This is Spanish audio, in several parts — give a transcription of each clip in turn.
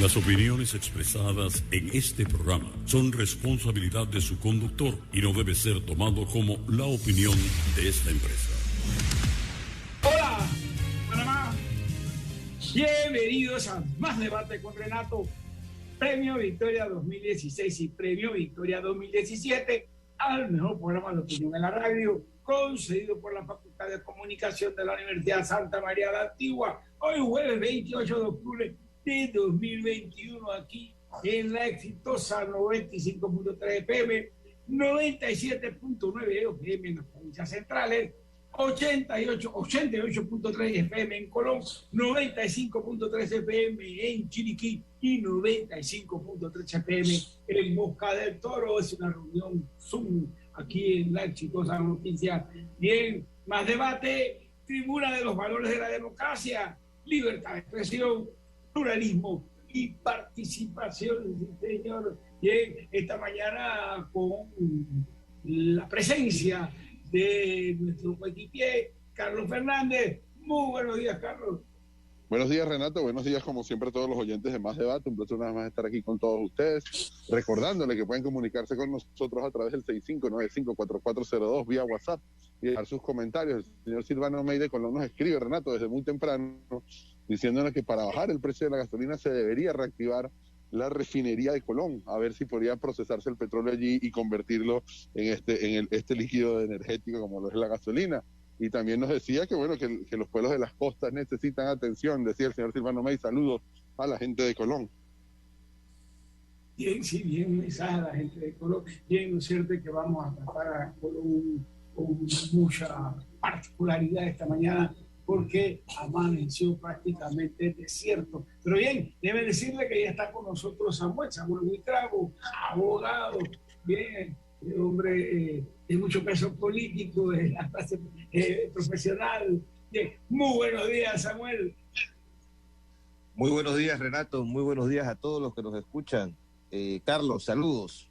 Las opiniones expresadas en este programa son responsabilidad de su conductor y no debe ser tomado como la opinión de esta empresa. Hola, Panamá. Bienvenidos a Más Debate con Renato. Premio Victoria 2016 y Premio Victoria 2017 al mejor programa de opinión en la radio, concedido por la Facultad de Comunicación de la Universidad Santa María la Antigua. Hoy jueves 28 de octubre de 2021, aquí en la exitosa 95.3 FM, 97.9 FM en las provincias centrales, 88.3 FM en Colón, 95.3 FM en Chiriquí y 95.3 FM en Mosca del Toro. Es una reunión Zoom aquí en la exitosa noticia. Bien, Más Debate, tribuna de los valores de la democracia, libertad de expresión, pluralismo y participación, sí, señor. Bien, esta mañana con la presencia de nuestro coequipier, Carlos Fernández. Muy buenos días, Carlos. Buenos días, Renato. Buenos días, como siempre, a todos los oyentes de Más Debate. Un placer nada más estar aquí con todos ustedes. Recordándole que pueden comunicarse con nosotros a través del 6595-4402 vía WhatsApp y dejar sus comentarios. El señor Silvano Meide Colón nos escribe, Renato, desde muy temprano, diciéndonos que para bajar el precio de la gasolina se debería reactivar la refinería de Colón, a ver si podría procesarse el petróleo allí y convertirlo en este líquido energético como lo es la gasolina. Y también nos decía que bueno, que los pueblos de las costas necesitan atención, decía el señor Silvano May. Saludos a la gente de Colón. Bien, sí, bien, un mensaje a la gente de Colón. Bien, ¿no es cierto que vamos a tratar a Colón con mucha particularidad esta mañana, porque amaneció prácticamente desierto? Pero bien, debe decirle que ya está con nosotros Samuel Buitrago, abogado, bien, hombre de mucho peso político, de la clase profesional. Bien, muy buenos días, Samuel. Muy buenos días, Renato, muy buenos días a todos los que nos escuchan. Carlos, saludos.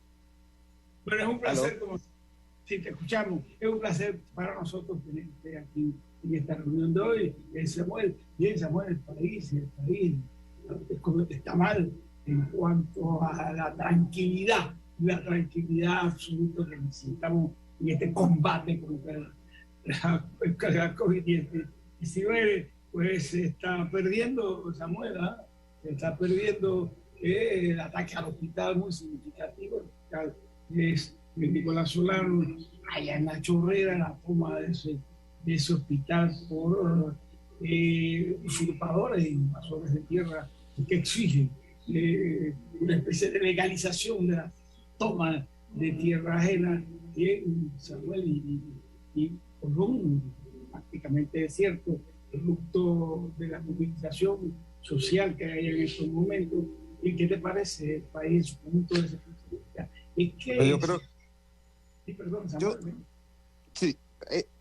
Bueno, es un placer, como si te escuchamos, es un placer para nosotros tenerte aquí en esta reunión de hoy. Samuel, bien, Samuel, el país está mal en cuanto a la tranquilidad absoluta que necesitamos en este combate contra la COVID-19. Pues se está perdiendo, Samuel, se está perdiendo el ataque al hospital muy significativo. El hospital es de Nicolás Solano, allá en La Chorrera, la toma de ese hospital por usurpadores e invasores de tierra que exigen una especie de legalización de la toma de tierra ajena, Samuel, y Colón prácticamente desierto, producto de la movilización social que hay en estos momentos. ¿Y qué te parece el país, su punto de vista? Es que yo creo... Sí, perdón, Samuel. Sí,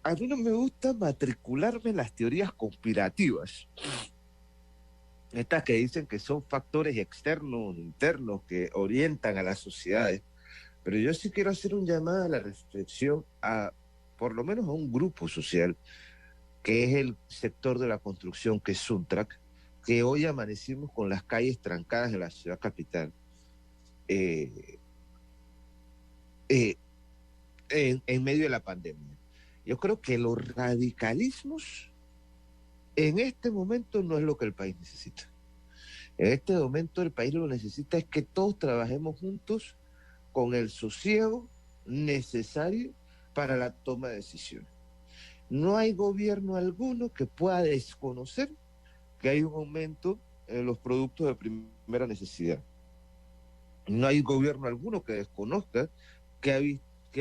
a mí no me gusta matricularme en las teorías conspirativas. Estas que dicen que son factores externos, internos, que orientan a las sociedades. Pero yo sí quiero hacer un llamado a la reflexión por lo menos a un grupo social, que es el sector de la construcción, que es Suntrac, que hoy amanecimos con las calles trancadas de la ciudad capital. En medio de la pandemia. Yo creo que los radicalismos en este momento no es lo que el país necesita. En este momento el país lo que necesita es que todos trabajemos juntos con el sosiego necesario para la toma de decisiones. No hay gobierno alguno que pueda desconocer que hay un aumento en los productos de primera necesidad. No hay gobierno alguno que desconozca que ha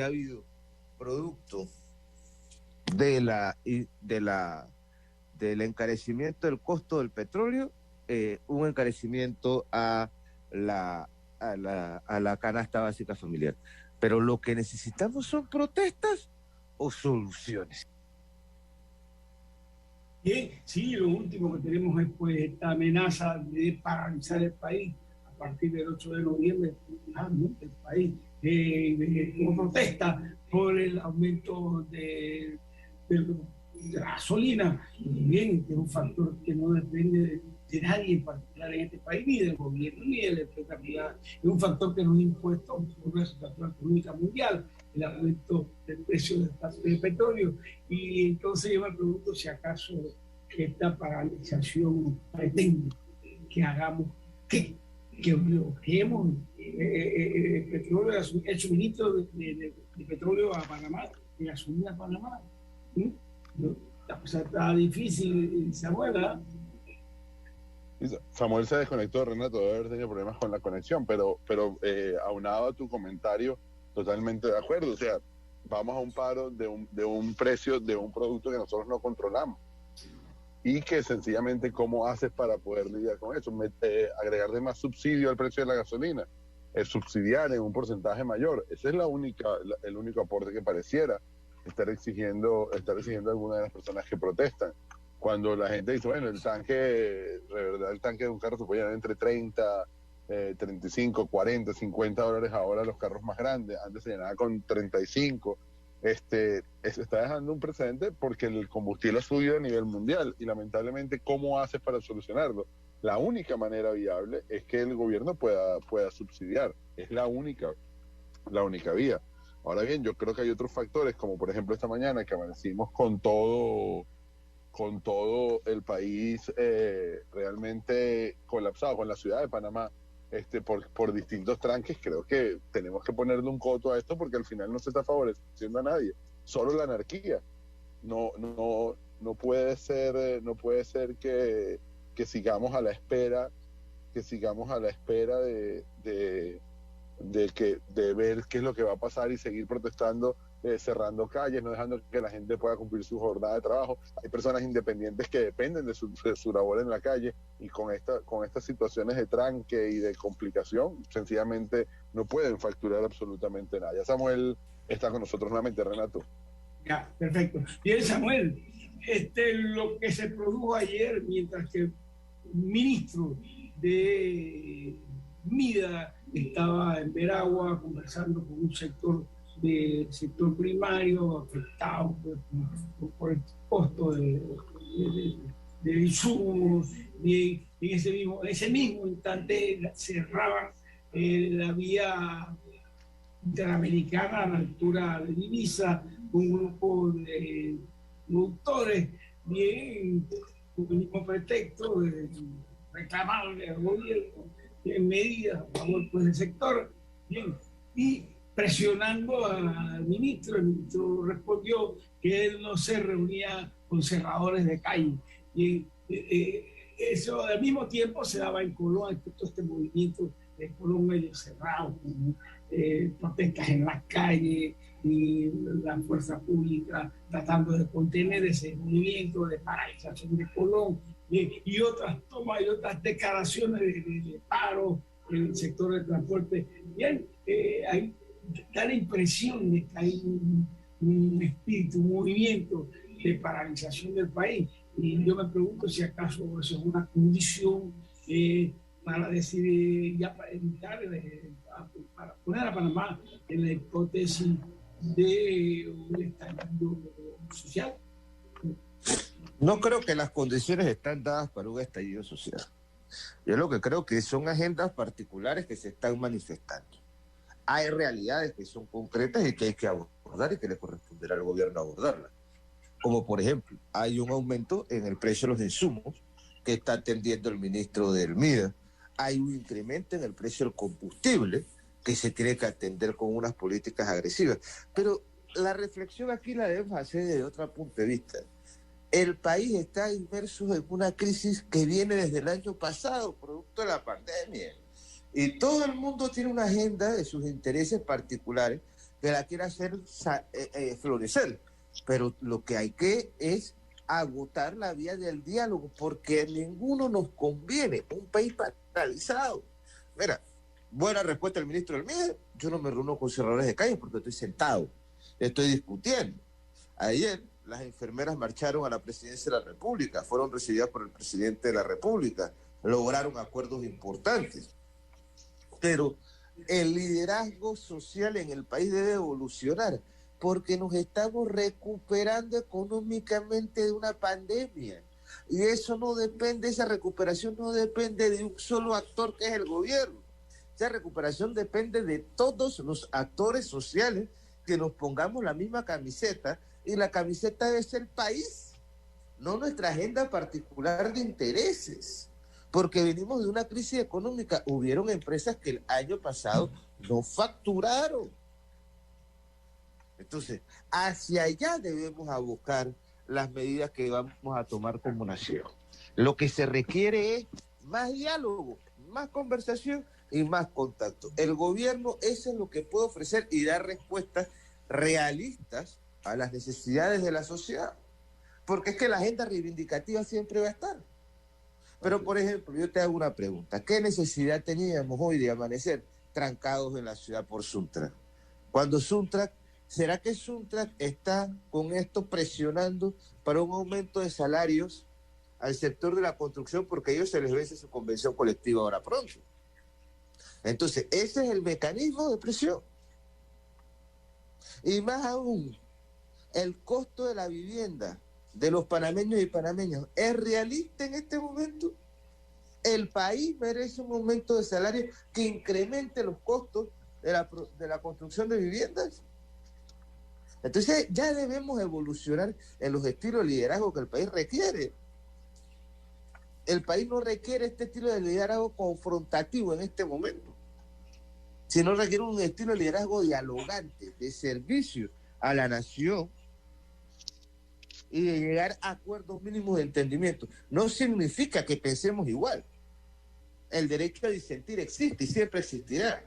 habido producto del encarecimiento del costo del petróleo, un encarecimiento a la canasta básica familiar. Pero lo que necesitamos son protestas o soluciones. Bien, sí, lo último que tenemos es pues esta amenaza de paralizar el país a partir del 8 de noviembre, el país como protesta por el aumento de la gasolina. Y bien, que es un factor que no depende de nadie en particular en este país, ni del gobierno, ni de la empresa privada. Es un factor que nos ha impuesto por una situación económica mundial, el aumento del precio del petróleo. Y entonces yo me pregunto si acaso esta paralización pretende que hagamos qué, que bloqueemos el petróleo, el suministro de petróleo a Panamá, de gasolina a Panamá. ¿Sí? La cosa está difícil, Samuel, ¿verdad? Samuel se desconectó, Renato, debe haber tenido problemas con la conexión, pero aunado a tu comentario, totalmente de acuerdo. O sea, vamos a un paro de un precio de un producto que nosotros no controlamos. Y que sencillamente, ¿cómo haces para poder lidiar con eso? Agregarle más subsidio al precio de la gasolina, subsidiar en un porcentaje mayor. Ese es el único aporte que pareciera estar exigiendo alguna de las personas que protestan. Cuando la gente dice, bueno, el tanque de un carro se puede llenar entre 30, 35, 40, 50 dólares ahora los carros más grandes, antes se llenaba con 35. Se está dejando un precedente porque el combustible ha subido a nivel mundial y lamentablemente, ¿cómo haces para solucionarlo? La única manera viable es que el gobierno pueda subsidiar. Es la única vía. Ahora bien, yo creo que hay otros factores, como por ejemplo esta mañana que amanecimos con todo el país realmente colapsado, con la ciudad de Panamá, por distintos tranques. Creo que tenemos que ponerle un coto a esto porque al final no se está favoreciendo a nadie, solo la anarquía. No puede ser que sigamos a la espera de ver qué es lo que va a pasar y seguir protestando, cerrando calles, no dejando que la gente pueda cumplir su jornada de trabajo. Hay personas independientes que dependen de su labor en la calle, y con estas situaciones de tranque y de complicación, sencillamente no pueden facturar absolutamente nada. Ya Samuel está con nosotros nuevamente, Renato. Ya, perfecto. Bien, Samuel, lo que se produjo ayer mientras que el ministro de MIDA estaba en Veragua conversando con un sector primario afectado por el costo de insumos, y en ese mismo instante cerraban la vía interamericana a la altura de Divisa, un grupo de productores, bien con el mismo pretexto de reclamarle al gobierno medidas a favor del sector, bien, y presionando al ministro. El ministro respondió que él no se reunía con cerradores de calle. Y eso al mismo tiempo se daba en Colón, todo este movimiento de Colón medio cerrado, protestas en las calles y la fuerza pública tratando de contener ese movimiento de paralización de Colón, y otras tomas y otras declaraciones de paro en el sector del transporte. Bien, da la impresión de que hay un espíritu, un movimiento de paralización del país. Y yo me pregunto si acaso eso es una condición para decir, ya para evitar, para poner a Panamá en la hipótesis de un estallido social. No creo que las condiciones están dadas para un estallido social. Yo lo que creo que son agendas particulares que se están manifestando. Hay realidades que son concretas y que hay que abordar y que le corresponderá al gobierno abordarlas. Como por ejemplo, hay un aumento en el precio de los insumos que está atendiendo el ministro del MIDA. Hay un incremento en el precio del combustible que se tiene que atender con unas políticas agresivas. Pero la reflexión aquí la debemos hacer desde otro punto de vista. El país está inmerso en una crisis que viene desde el año pasado, producto de la pandemia. Y todo el mundo tiene una agenda de sus intereses particulares que la quiere hacer florecer. Pero lo que hay que es agotar la vía del diálogo, porque a ninguno nos conviene un país paralizado. Mira, buena respuesta del ministro del MIDE: yo no me reúno con cerradores de calle porque estoy sentado, estoy discutiendo. Ayer las enfermeras marcharon a la presidencia de la República, fueron recibidas por el presidente de la República, lograron acuerdos importantes. Pero el liderazgo social en el país debe evolucionar, porque nos estamos recuperando económicamente de una pandemia. Y eso no depende, esa recuperación no depende de un solo actor que es el gobierno. Esa recuperación depende de todos los actores sociales que nos pongamos la misma camiseta, y la camiseta es el país, no nuestra agenda particular de intereses, porque venimos de una crisis económica. Hubieron empresas que el año pasado no facturaron. Entonces, hacia allá debemos a buscar las medidas que vamos a tomar como nación. Lo que se requiere es más diálogo, más conversación y más contacto. El gobierno, eso es lo que puede ofrecer y dar respuestas realistas a las necesidades de la sociedad. Porque es que la agenda reivindicativa siempre va a estar. Pero, por ejemplo, yo te hago una pregunta. ¿Qué necesidad teníamos hoy de amanecer trancados en la ciudad por Suntrack? Cuando Suntrack, ¿será que Suntrack está con esto presionando para un aumento de salarios al sector de la construcción, porque a ellos se les vence su convención colectiva ahora pronto? Entonces, ese es el mecanismo de presión. Y más aún, el costo de la vivienda de los panameños y panameñas es realista en este momento. El país merece un aumento de salario que incremente los costos de la construcción de viviendas. Entonces ya debemos evolucionar en los estilos de liderazgo que el país requiere. El país no requiere este estilo de liderazgo confrontativo en este momento, sino requiere un estilo de liderazgo dialogante, de servicio a la nación y de llegar a acuerdos mínimos de entendimiento. No significa que pensemos igual. El derecho a disentir existe y siempre existirá.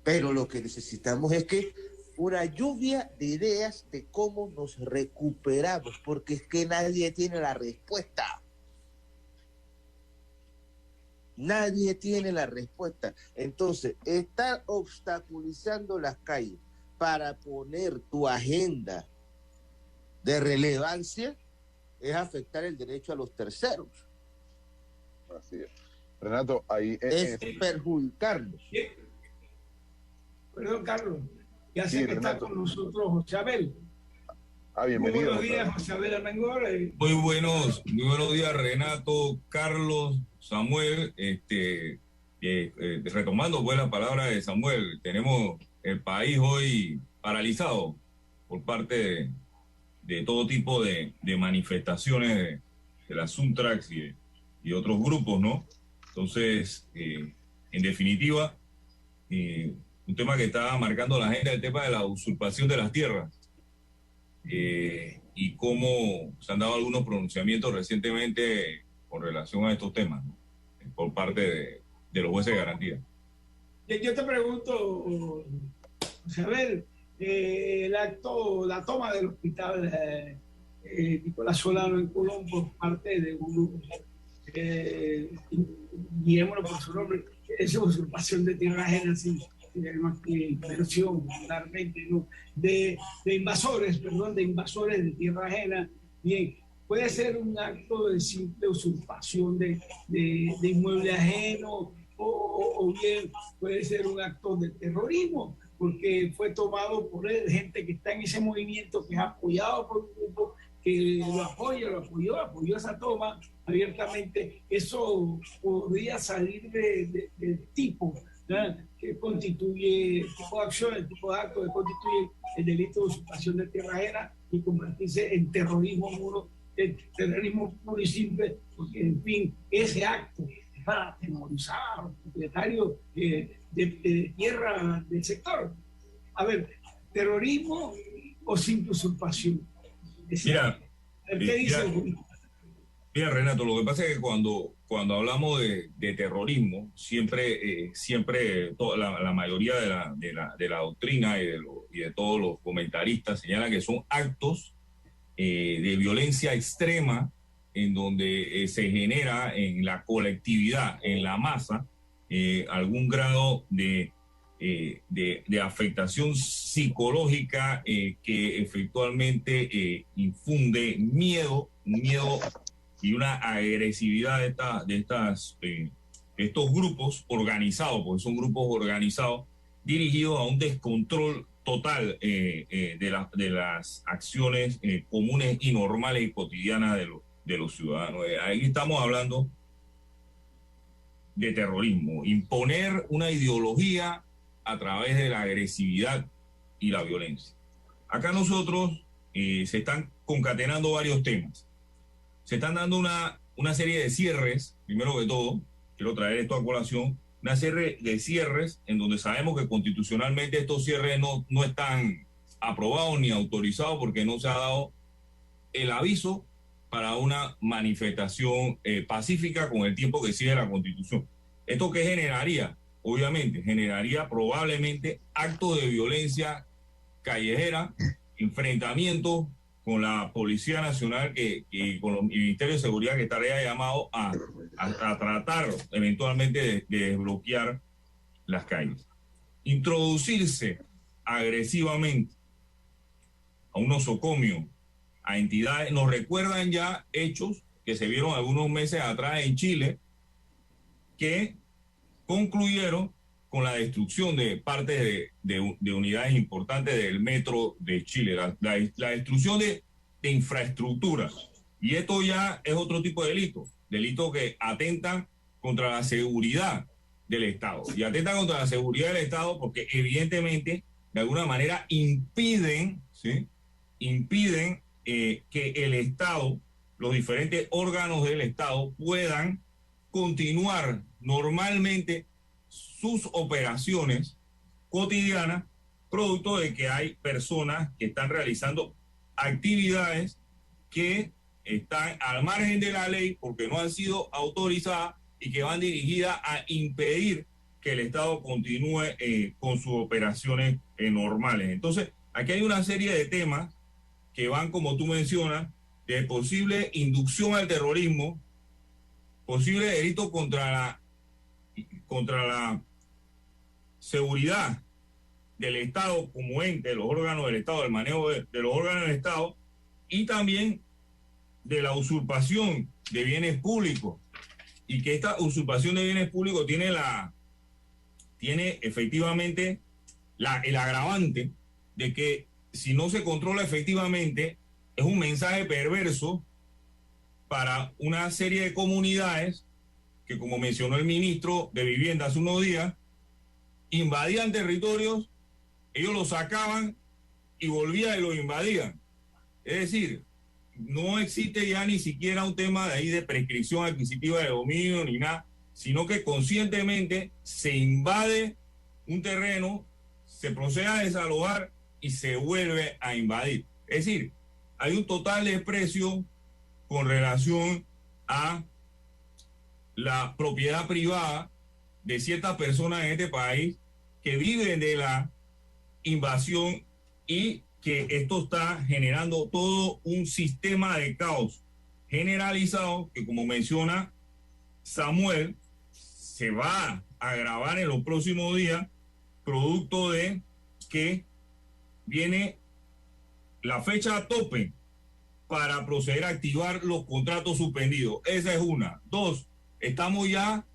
Pero lo que necesitamos es que una lluvia de ideas de cómo nos recuperamos, porque es que nadie tiene la respuesta. Nadie tiene la respuesta. Entonces, estar obstaculizando las calles para poner tu agenda de relevancia es afectar el derecho a los terceros. Así es. Renato, ahí es perjudicarnos. Perdón, Carlos. Ya sé que está con nosotros José Abel. Bienvenido. Muy buenos días, José Abel Armengol. Muy buenos días, Renato, Carlos, Samuel. Retomando pues la palabra de Samuel, tenemos el país hoy paralizado por parte de todo tipo de manifestaciones de la Suntrack y otros grupos, ¿no? Entonces, en definitiva, un tema que está marcando la agenda, el tema de la usurpación de las tierras, y cómo se han dado algunos pronunciamientos recientemente con relación a estos temas, ¿no? Por parte de los jueces de garantía. Yo te pregunto, José Abel, la toma del hospital Nicolás Solano en Colón por parte de un grupo, guiémoslo por su nombre, es usurpación de tierra ajena, sí, más que inversión, realmente, ¿no? de invasores de tierra ajena. Bien, puede ser un acto de simple usurpación de inmueble ajeno, o bien puede ser un acto de terrorismo, porque fue tomado por gente que está en ese movimiento, que es apoyado por un grupo que lo apoyó esa toma abiertamente. Eso podría salir del tipo, ¿no?, que constituye el tipo de acción, el tipo de acto que constituye el delito de usurpación de tierra ajena y convertirse en terrorismo puro y simple, porque en fin, ese acto es para atemorizar a los propietarios de tierra del sector. A ver, ¿terrorismo o simple usurpación? Mira, ¿Qué dice el juez? Mira, Renato, lo que pasa es que cuando hablamos de terrorismo, siempre la mayoría de la doctrina y de todos los comentaristas señalan que son actos de violencia extrema, en donde se genera en la colectividad, en la masa, algún grado de afectación psicológica que efectivamente infunde miedo y una agresividad de estos grupos organizados, porque son grupos organizados dirigidos a un descontrol total de las acciones comunes y normales y cotidianas de los ciudadanos. Ahí estamos hablando de terrorismo, imponer una ideología a través de la agresividad y la violencia. Acá nosotros se están concatenando varios temas. Se están dando una serie de cierres, primero que todo, quiero traer esto a colación, una serie de cierres en donde sabemos que constitucionalmente estos cierres no están aprobados ni autorizados porque no se ha dado el aviso para una manifestación pacífica con el tiempo que exige la Constitución. ¿Esto qué generaría? Obviamente, generaría probablemente actos de violencia callejera, enfrentamientos con la Policía Nacional, que con el Ministerio de Seguridad, que estaría llamado a tratar eventualmente de desbloquear las calles. Introducirse agresivamente a un nosocomio, a entidades, nos recuerdan ya hechos que se vieron algunos meses atrás en Chile, que concluyeron con la destrucción de partes de unidades importantes del metro de Chile, la destrucción de infraestructura. Y esto ya es otro tipo de delito que atentan contra la seguridad del Estado. Y atentan contra la seguridad del Estado porque evidentemente, de alguna manera, impiden, ¿sí?, que el Estado, los diferentes órganos del Estado puedan continuar normalmente sus operaciones cotidianas, producto de que hay personas que están realizando actividades que están al margen de la ley porque no han sido autorizadas y que van dirigidas a impedir que el Estado continúe con sus operaciones normales. Entonces, aquí hay una serie de temas que van, como tú mencionas, de posible inducción al terrorismo, posible delito contra la seguridad del Estado como ente, de los órganos del Estado, del manejo de los órganos del Estado, y también de la usurpación de bienes públicos, y que esta usurpación de bienes públicos tiene efectivamente el agravante de que si no se controla efectivamente, es un mensaje perverso para una serie de comunidades que, como mencionó el ministro de Vivienda hace unos días, invadían territorios, ellos los sacaban y volvían y los invadían. Es decir, no existe ya ni siquiera un tema de ahí de prescripción adquisitiva de dominio ni nada, sino que conscientemente se invade un terreno, se procede a desalojar y se vuelve a invadir. Es decir, hay un total desprecio con relación a la propiedad privada de ciertas personas en este país que viven de la invasión, y que esto está generando todo un sistema de caos generalizado que, como menciona Samuel, se va a agravar en los próximos días, producto de que viene la fecha a tope para proceder a activar los contratos suspendidos. Esa es una. Dos, estamos ya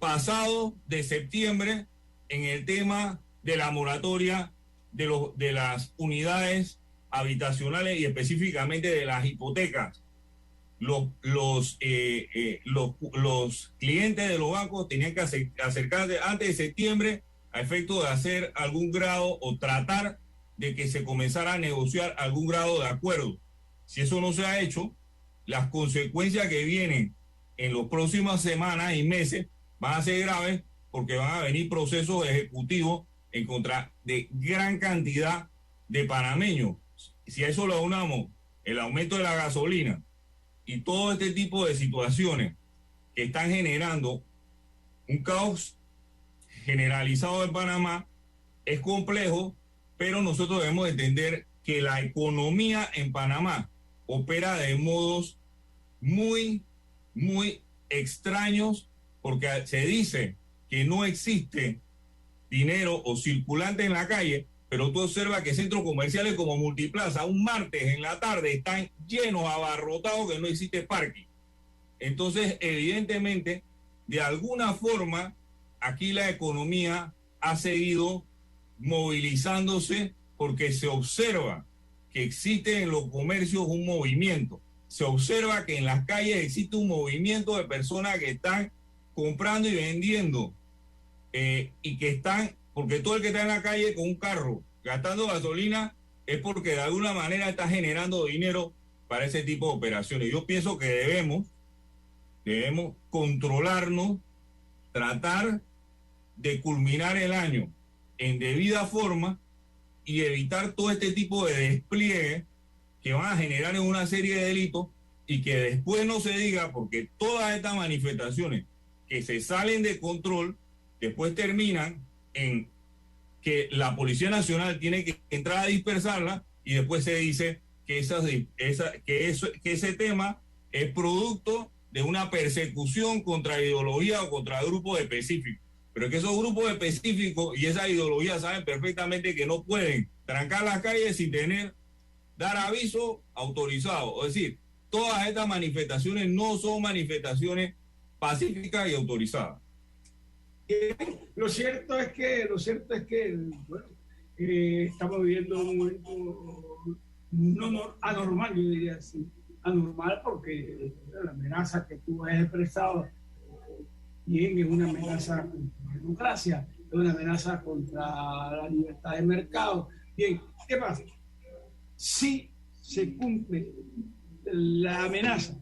pasados de septiembre en el tema de la moratoria de las unidades habitacionales y específicamente de las hipotecas. Los clientes de los bancos tenían que acercarse antes de septiembre a efecto de hacer algún grado o tratar de que se comenzara a negociar algún grado de acuerdo. Si eso no se ha hecho, las consecuencias que vienen en las próximas semanas y meses van a ser graves, porque van a venir procesos ejecutivos en contra de gran cantidad de panameños. Si a eso le aunamos el aumento de la gasolina y todo este tipo de situaciones que están generando un caos generalizado en Panamá, es complejo, pero nosotros debemos entender que la economía en Panamá opera de modos muy, muy extraños, porque se dice que no existe dinero o circulante en la calle, pero tú observas que centros comerciales como Multiplaza, un martes en la tarde, están llenos, abarrotados, que no existe parking. Entonces, evidentemente, de alguna forma, aquí la economía ha seguido movilizándose, porque se observa que existe en los comercios un movimiento. se observa que en las calles existe un movimiento de personas que están comprando y vendiendo y que están, porque todo el que está en la calle con un carro gastando gasolina es porque de alguna manera está generando dinero para ese tipo de operaciones. Yo pienso que debemos controlarnos, tratar de culminar el año en debida forma y evitar todo este tipo de despliegue que van a generar en una serie de delitos y que después no se diga, porque todas estas manifestaciones que se salen de control después terminan en que la Policía Nacional tiene que entrar a dispersarla y después se dice que ese tema es producto de una persecución contra ideología o contra grupos específicos. Pero es que esos grupos específicos y esas ideologías saben perfectamente que no pueden trancar las calles sin dar aviso autorizado. Es decir, todas estas manifestaciones no son manifestaciones pacíficas y autorizadas. Lo cierto es que bueno, estamos viviendo un momento anormal, yo diría así. Anormal porque la amenaza que tú has expresado bien es una amenaza contra la democracia, es una amenaza contra la libertad de mercado. Bien, ¿qué pasa? Si se cumple la amenaza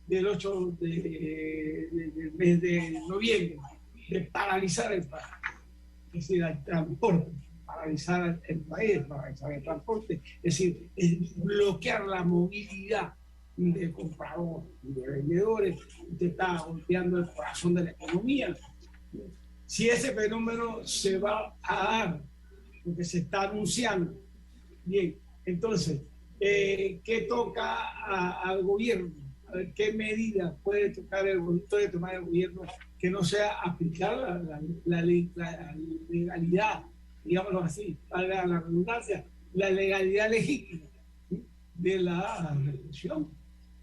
del 8 del mes de noviembre de paralizar el país, es decir, el transporte, paralizar el país, paralizar el transporte, es decir, bloquear la movilidad de compradores y de vendedores, usted está golpeando el corazón de la economía. Si ese fenómeno se va a dar, porque se está anunciando, bien, entonces, ¿qué toca al gobierno? A ver, ¿qué medidas puede tomar el gobierno que no sea aplicar la legalidad, digámoslo así, valga la redundancia, la legalidad legítima de la represión,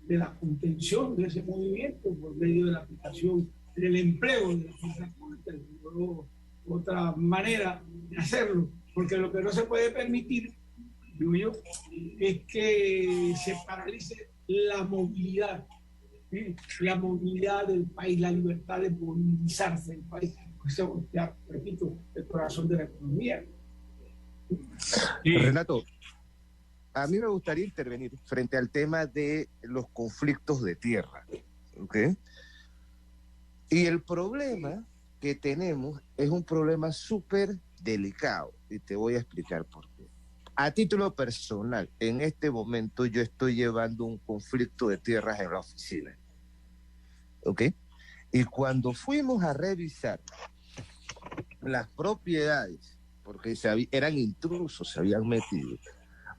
de la contención de ese movimiento por medio de la aplicación del empleo de la fuerza pública? Otra manera de hacerlo, porque lo que no se puede permitir, digo yo, es que se paralice la movilidad del país, la libertad de movilizarse del país. Eso, ya repito, el corazón de la economía. Sí. Renato, a mí me gustaría intervenir frente al tema de los conflictos de tierra, ¿ok? Y el problema que tenemos es un problema súper delicado, y te voy a explicar por qué. A título personal, en este momento yo estoy llevando un conflicto de tierras en la oficina, ¿ok? Y cuando fuimos a revisar las propiedades, porque eran intrusos, se habían metido,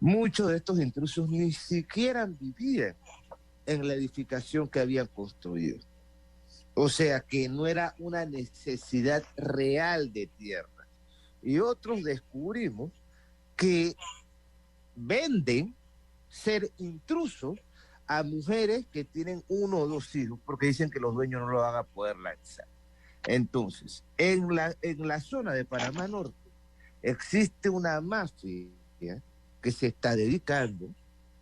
muchos de estos intrusos ni siquiera vivían en la edificación que habían construido. O sea que no era una necesidad real de tierra. Y otros descubrimos que venden ser intrusos a mujeres que tienen 1 o 2 hijos porque dicen que los dueños no lo van a poder lanzar. Entonces, en la zona de Panamá Norte existe una mafia que se está dedicando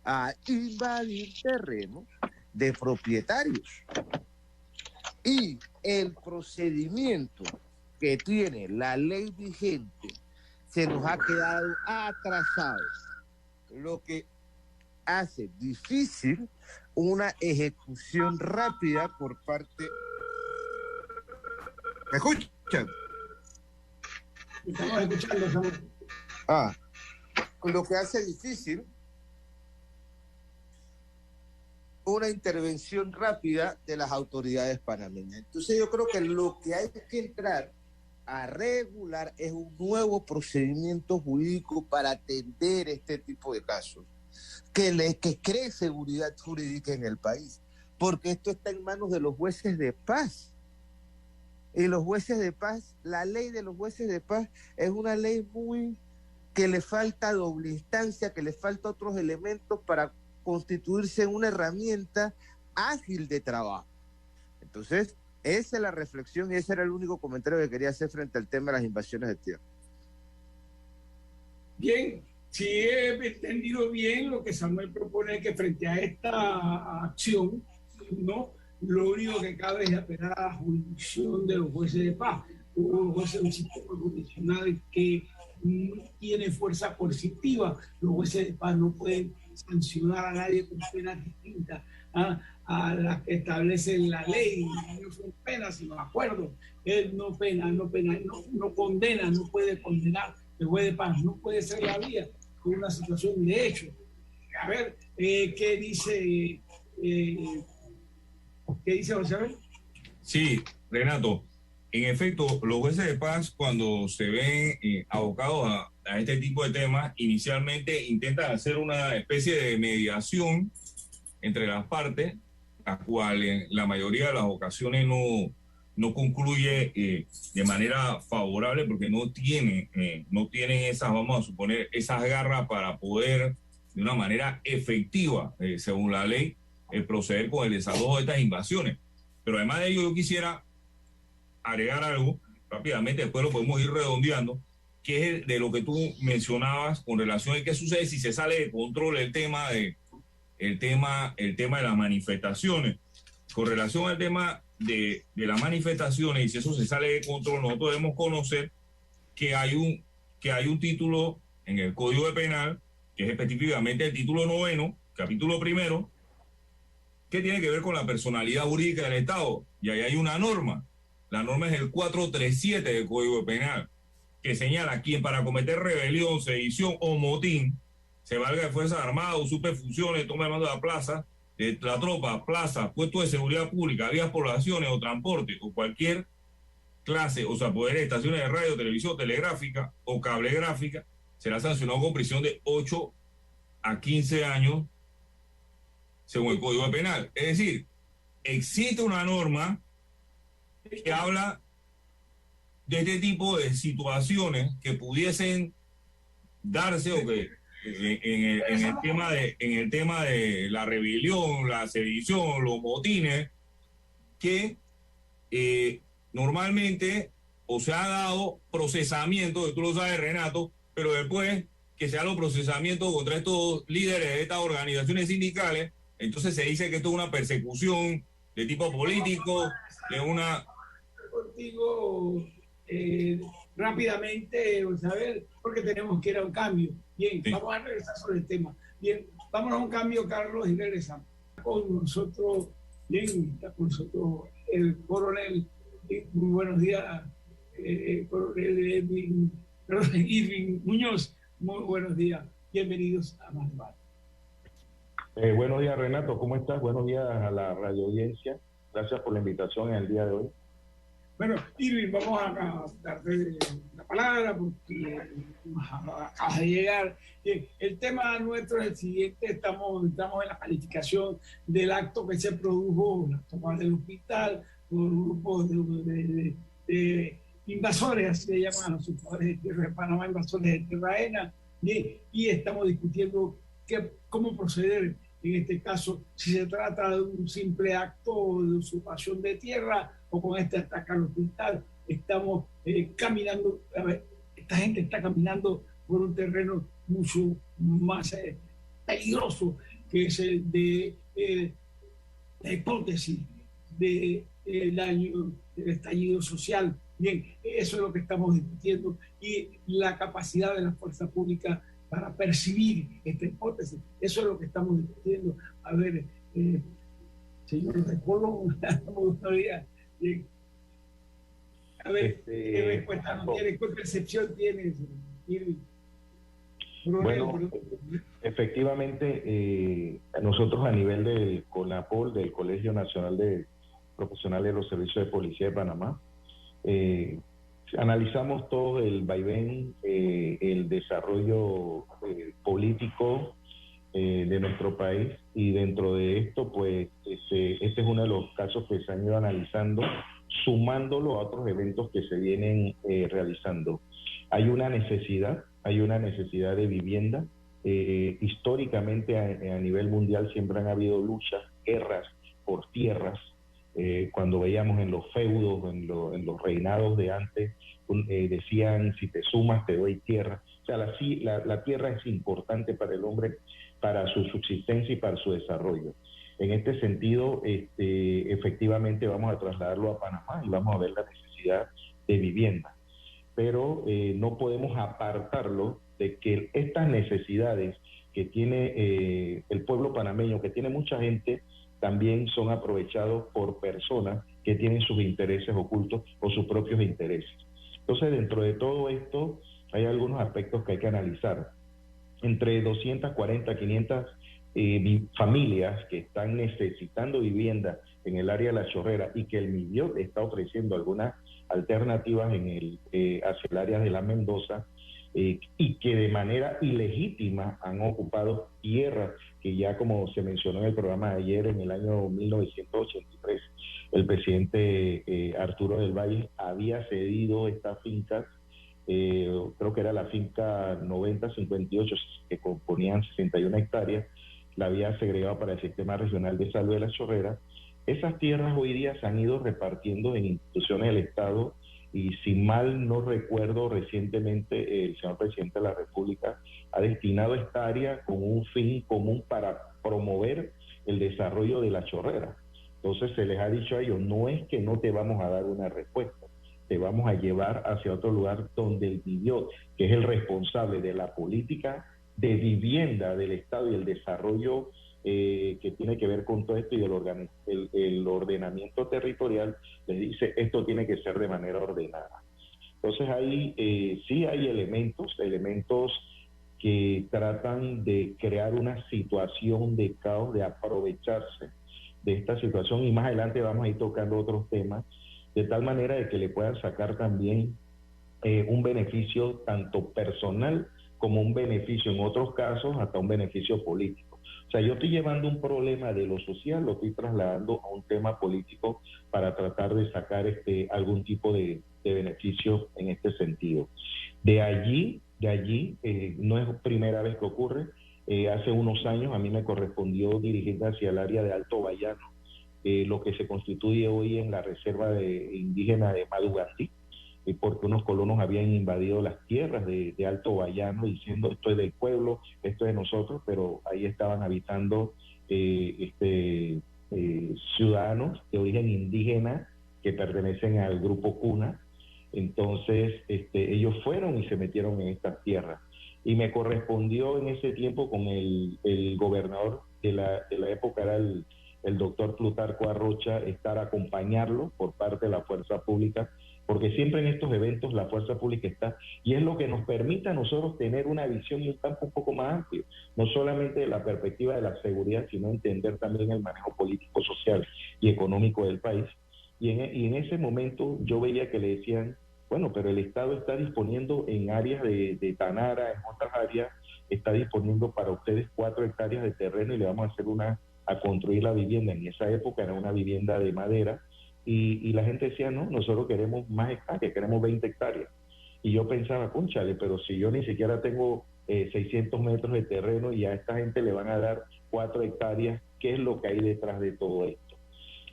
a invadir terrenos de propietarios. Y el procedimiento que tiene la ley vigente se nos ha quedado atrasado, lo que hace difícil una ejecución rápida por parte... ¿Me escuchan? Estamos escuchando. Lo que hace difícil una intervención rápida de las autoridades panameñas. Entonces yo creo que lo que hay que entrar a regular es un nuevo procedimiento jurídico para atender este tipo de casos, que cree seguridad jurídica en el país, porque esto está en manos de los jueces de paz. Y los jueces de paz, la ley de los jueces de paz es una ley que le falta doble instancia, que le falta otros elementos para constituirse en una herramienta ágil de trabajo. Entonces, esa es la reflexión y ese era el único comentario que quería hacer frente al tema de las invasiones de tierra. Bien, si he entendido bien, lo que Samuel propone es que frente a esta acción, ¿no? Lo único que cabe es apelar a la jurisdicción de los jueces de paz. Los jueces de un sistema jurisdiccional que tiene fuerza coercitiva. Los jueces de paz no pueden sancionar a nadie con penas distintas a las que establece la ley. No son penas, sino acuerdos. Él no condena, no puede condenar. El juez de paz no puede ser la vía con una situación de hecho. A ver, ¿qué dice José Abel? Sí, Renato, en efecto, los jueces de paz, cuando se ven abocados a este tipo de temas, inicialmente intentan hacer una especie de mediación entre las partes, la cual en la mayoría de las ocasiones no concluye de manera favorable porque no tienen esas, vamos a suponer, esas garras para poder de una manera efectiva, según la ley, proceder con el desalojo de estas invasiones. Pero además de ello, yo quisiera agregar algo rápidamente, después lo podemos ir redondeando, que es de lo que tú mencionabas con relación a qué sucede si se sale de control el tema de las manifestaciones. Con relación al tema de las manifestaciones, y si eso se sale de control, nosotros debemos conocer que hay un título en el Código Penal, que es específicamente el título 9, capítulo 1, que tiene que ver con la personalidad jurídica del Estado. Y ahí hay una norma. La norma es el 437 del Código Penal, que señala: quien para cometer rebelión, sedición o motín se valga de fuerzas armadas o superfunciones, toma el mando de la plaza, de la tropa, plaza, puesto de seguridad pública, vías, poblaciones o transporte o cualquier clase, o sea, poder de estaciones de radio, televisión, telegráfica o cablegráfica, será sancionado con prisión de 8 a 15 años según el Código Penal. Es decir, existe una norma que habla de este tipo de situaciones que pudiesen darse o que en el tema de la rebelión, la sedición, los motines, que normalmente o se ha dado procesamiento, que tú lo sabes, Renato, pero después que se hagan los procesamientos contra estos líderes de estas organizaciones sindicales, entonces se dice que esto es una persecución de tipo político, de una... Contigo rápidamente, Isabel, porque tenemos que ir a un cambio. Bien, sí. Vamos a regresar sobre el tema. Bien, vamos a un cambio, Carlos, y regresamos. Con nosotros, bien, está con nosotros el coronel. Muy buenos días, coronel Irving Muñoz. Muy buenos días. Bienvenidos a Más Debate. Buenos días, Renato. ¿Cómo estás? Buenos días a la radio audiencia. Gracias por la invitación en el día de hoy. Bueno, Irving, vamos a darte la palabra porque acabas de llegar. El tema nuestro es el siguiente. Entramos en la calificación del acto que se produjo, la toma del hospital, por un grupo de invasores, así se llaman los usuarios de tierra de Panamá, invasores de tierra ajena, y estamos discutiendo cómo proceder en este caso, si se trata de un simple acto de usurpación de tierra o con este ataque al hospital. Estamos caminando, a ver, esta gente está caminando por un terreno mucho más peligroso, que es el de la hipótesis del estallido social. Bien, eso es lo que estamos discutiendo, y la capacidad de la fuerza pública para percibir esta hipótesis. Eso es lo que estamos discutiendo. A ver, señor de Colón, buenos días. A ver, ¿qué respuesta no tiene? ¿Qué percepción tienes? Bueno, efectivamente, nosotros a nivel del CONAPOL, del Colegio Nacional de Profesionales de los Servicios de Policía de Panamá, analizamos todo el vaivén, el desarrollo político de nuestro país, y dentro de esto, pues, este es uno de los casos que se han ido analizando, sumándolo a otros eventos que se vienen realizando. Hay una necesidad de vivienda. Históricamente a nivel mundial siempre han habido luchas, guerras por tierras. Cuando veíamos en los feudos, en los reinados de antes, decían: si te sumas te doy tierra, sea, la tierra es importante para el hombre, para su subsistencia y para su desarrollo. En este sentido, efectivamente vamos a trasladarlo a Panamá y vamos a ver la necesidad de vivienda. Pero no podemos apartarlo de que estas necesidades que tiene el pueblo panameño, que tiene mucha gente, también son aprovechados por personas que tienen sus intereses ocultos o sus propios intereses. Entonces, dentro de todo esto, hay algunos aspectos que hay que analizar. Entre 240, 500 familias que están necesitando vivienda en el área de La Chorrera y que el MIDIOT está ofreciendo algunas alternativas hacia el área de La Mendoza, y que de manera ilegítima han ocupado tierras que ya, como se mencionó en el programa de ayer, en el año 1983, el presidente Arturo del Valle había cedido estas fincas, creo que era la finca 9058, que componían 61 hectáreas, la había segregado para el Sistema Regional de Salud de La Chorrera. Esas tierras hoy día se han ido repartiendo en instituciones del Estado, y si mal no recuerdo, recientemente el señor presidente de la República ha destinado esta área con un fin común para promover el desarrollo de La Chorrera. Entonces se les ha dicho a ellos, no es que no te vamos a dar una respuesta, te vamos a llevar hacia otro lugar donde el MIDIOT, que es el responsable de la política de vivienda del Estado y el desarrollo que tiene que ver con todo esto y el ordenamiento territorial, les dice, esto tiene que ser de manera ordenada. Entonces ahí sí hay elementos que tratan de crear una situación de caos, de aprovecharse de esta situación, y más adelante vamos a ir tocando otros temas, de tal manera de que le puedan sacar también un beneficio tanto personal como un beneficio, en otros casos, hasta un beneficio político. O sea, yo estoy llevando un problema de lo social, lo estoy trasladando a un tema político para tratar de sacar algún tipo de beneficio en este sentido. De allí, no es primera vez que ocurre. Hace unos años a mí me correspondió dirigir hacia el área de Alto Bayano, lo que se constituye hoy en la reserva indígena de Madugandí, porque unos colonos habían invadido las tierras de Alto Bayano diciendo esto es del pueblo, esto es de nosotros, pero ahí estaban habitando ciudadanos de origen indígena que pertenecen al grupo Cuna. Entonces ellos fueron y se metieron en estas tierras. Y me correspondió en ese tiempo con el gobernador de la época, era el doctor Plutarco Arrocha, acompañarlo por parte de la fuerza pública, porque siempre en estos eventos la fuerza pública está, y es lo que nos permite a nosotros tener una visión y un campo un poco más amplio, no solamente de la perspectiva de la seguridad, sino entender también el manejo político, social y económico del país. Y en ese momento yo veía que le decían, bueno, pero el Estado está disponiendo en áreas de Tanara, en otras áreas, está disponiendo para ustedes 4 hectáreas de terreno y le vamos a construir la vivienda. En esa época era una vivienda de madera, y la gente decía, no, nosotros queremos más hectáreas, queremos 20 hectáreas. Y yo pensaba, cónchale, pero si yo ni siquiera tengo 600 metros de terreno y a esta gente le van a dar 4 hectáreas, ¿qué es lo que hay detrás de todo esto?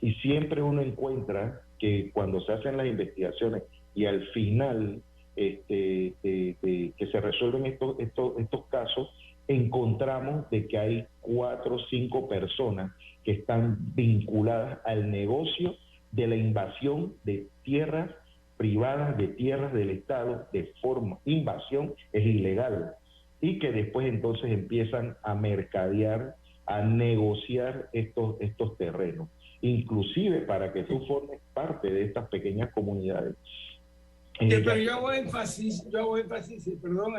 Y siempre uno encuentra que cuando se hacen las investigaciones y al final que se resuelven estos casos, encontramos de que hay 4 o 5 personas que están vinculadas al negocio de la invasión de tierras privadas, de tierras del Estado, de forma invasión, es ilegal, y que después entonces empiezan a mercadear, a negociar estos terrenos, inclusive para que tú formes parte de estas pequeñas comunidades. Pero yo hago énfasis, perdón,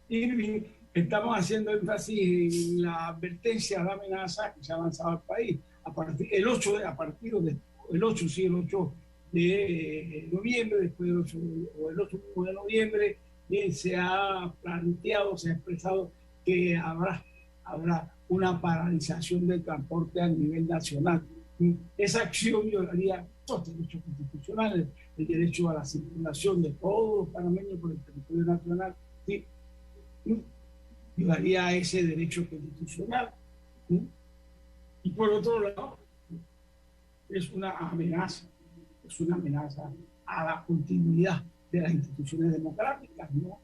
Irving, estamos haciendo énfasis en la advertencia, la amenaza que se ha lanzado al país. El 8 de noviembre, después del 8 de noviembre, se ha planteado, se ha expresado que habrá una paralización del transporte a nivel nacional. Esa acción violaría los derechos constitucionales, el derecho a la circulación de todos los panameños por el territorio nacional, ¿sí? Violaría ese derecho constitucional, ¿sí? Y por otro lado, es una amenaza a la continuidad de las instituciones democráticas, ¿no?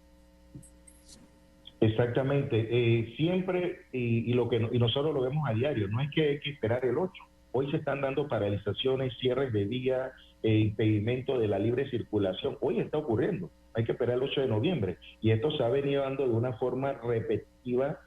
Exactamente. Siempre, y nosotros lo vemos a diario, no es que hay que esperar el 8. Hoy se están dando paralizaciones, cierres de vías, impedimento de la libre circulación. Hoy está ocurriendo. Hay que esperar el 8 de noviembre. Y esto se ha venido dando de una forma repetitiva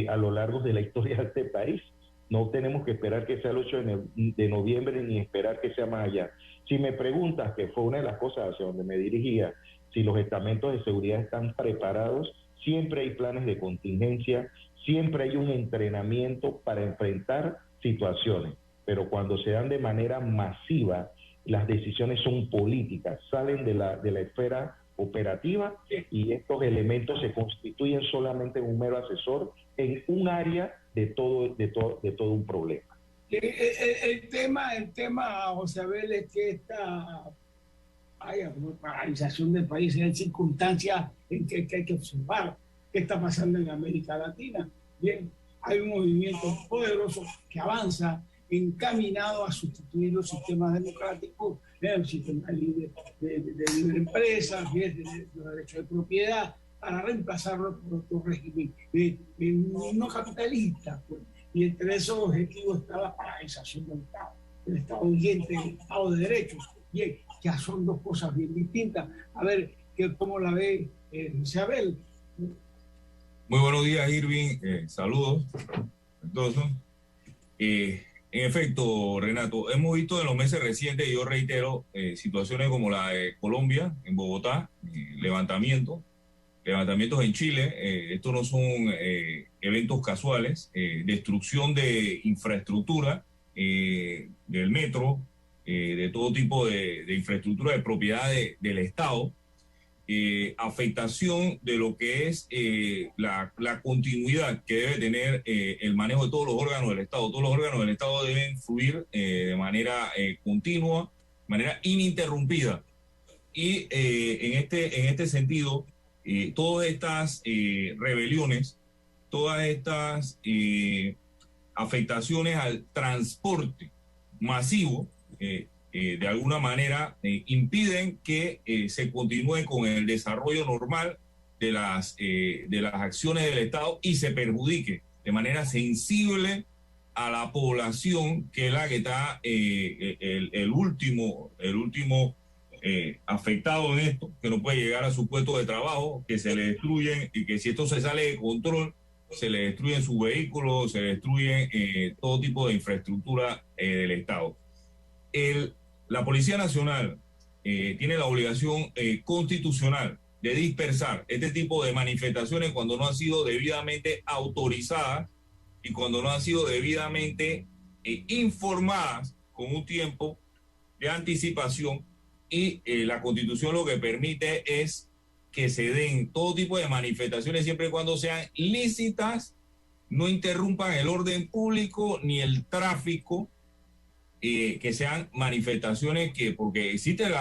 a lo largo de la historia de este país. No tenemos que esperar que sea el 8 de noviembre ni esperar que sea más allá. Si me preguntas, que fue una de las cosas hacia donde me dirigía, si los estamentos de seguridad están preparados, siempre hay planes de contingencia, siempre hay un entrenamiento para enfrentar situaciones, pero cuando se dan de manera masiva, las decisiones son políticas, salen de la esfera operativa y estos elementos se constituyen solamente en un mero asesor en un área de todo un problema. El tema, José Abel, es que esta paralización del país en circunstancias en que hay que observar qué está pasando en América Latina. Bien, hay un movimiento poderoso que avanza encaminado a sustituir los sistemas democráticos, el sistema libre de libre empresa, de los derechos de propiedad, para reemplazarlo por otro régimen no capitalista. Pues. Y entre esos objetivos está la paralización del Estado vigente, el Estado de Derecho. Bien, ya son dos cosas bien distintas. A ver, ¿cómo la ve Isabel? Muy buenos días, Irving. Saludos a todos. En efecto, Renato, hemos visto en los meses recientes, y yo reitero, situaciones como la de Colombia, en Bogotá, levantamientos en Chile. Estos no son eventos casuales, destrucción de infraestructura, del metro, de todo tipo de infraestructura de propiedad del Estado, afectación de lo que es la continuidad que debe tener el manejo de todos los órganos del Estado. Todos los órganos del Estado deben fluir de manera continua, de manera ininterrumpida. Y en este sentido, todas estas rebeliones, todas estas afectaciones al transporte masivo, de alguna manera impiden que se continúe con el desarrollo normal de las acciones del Estado y se perjudique de manera sensible a la población, que es la que está el último afectado en esto, que no puede llegar a su puesto de trabajo, que se le destruyen, y que si esto se sale de control, se le destruyen sus vehículos, se le destruye todo tipo de infraestructura del Estado. La Policía Nacional tiene la obligación constitucional de dispersar este tipo de manifestaciones cuando no han sido debidamente autorizadas y cuando no han sido debidamente informadas con un tiempo de anticipación, y la Constitución lo que permite es que se den todo tipo de manifestaciones siempre y cuando sean lícitas, no interrumpan el orden público ni el tráfico, que sean manifestaciones porque existe el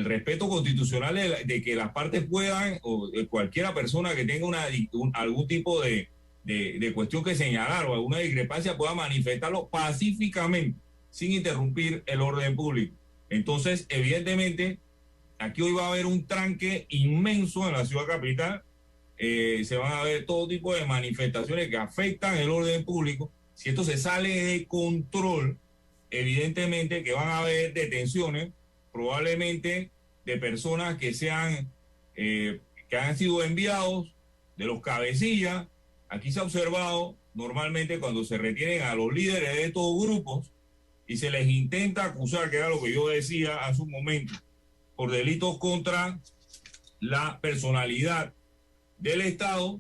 respeto constitucional de que las partes puedan, o cualquiera persona que tenga algún tipo de cuestión que señalar o alguna discrepancia, pueda manifestarlo pacíficamente, sin interrumpir el orden público. Entonces, evidentemente, aquí hoy va a haber un tranque inmenso en la ciudad capital. Se van a ver todo tipo de manifestaciones que afectan el orden público. Si esto se sale de control, evidentemente que van a haber detenciones, probablemente de personas que han sido enviados, de los cabecillas. Aquí se ha observado normalmente cuando se retienen a los líderes de estos grupos y se les intenta acusar, que era lo que yo decía hace un momento, por delitos contra la personalidad del Estado,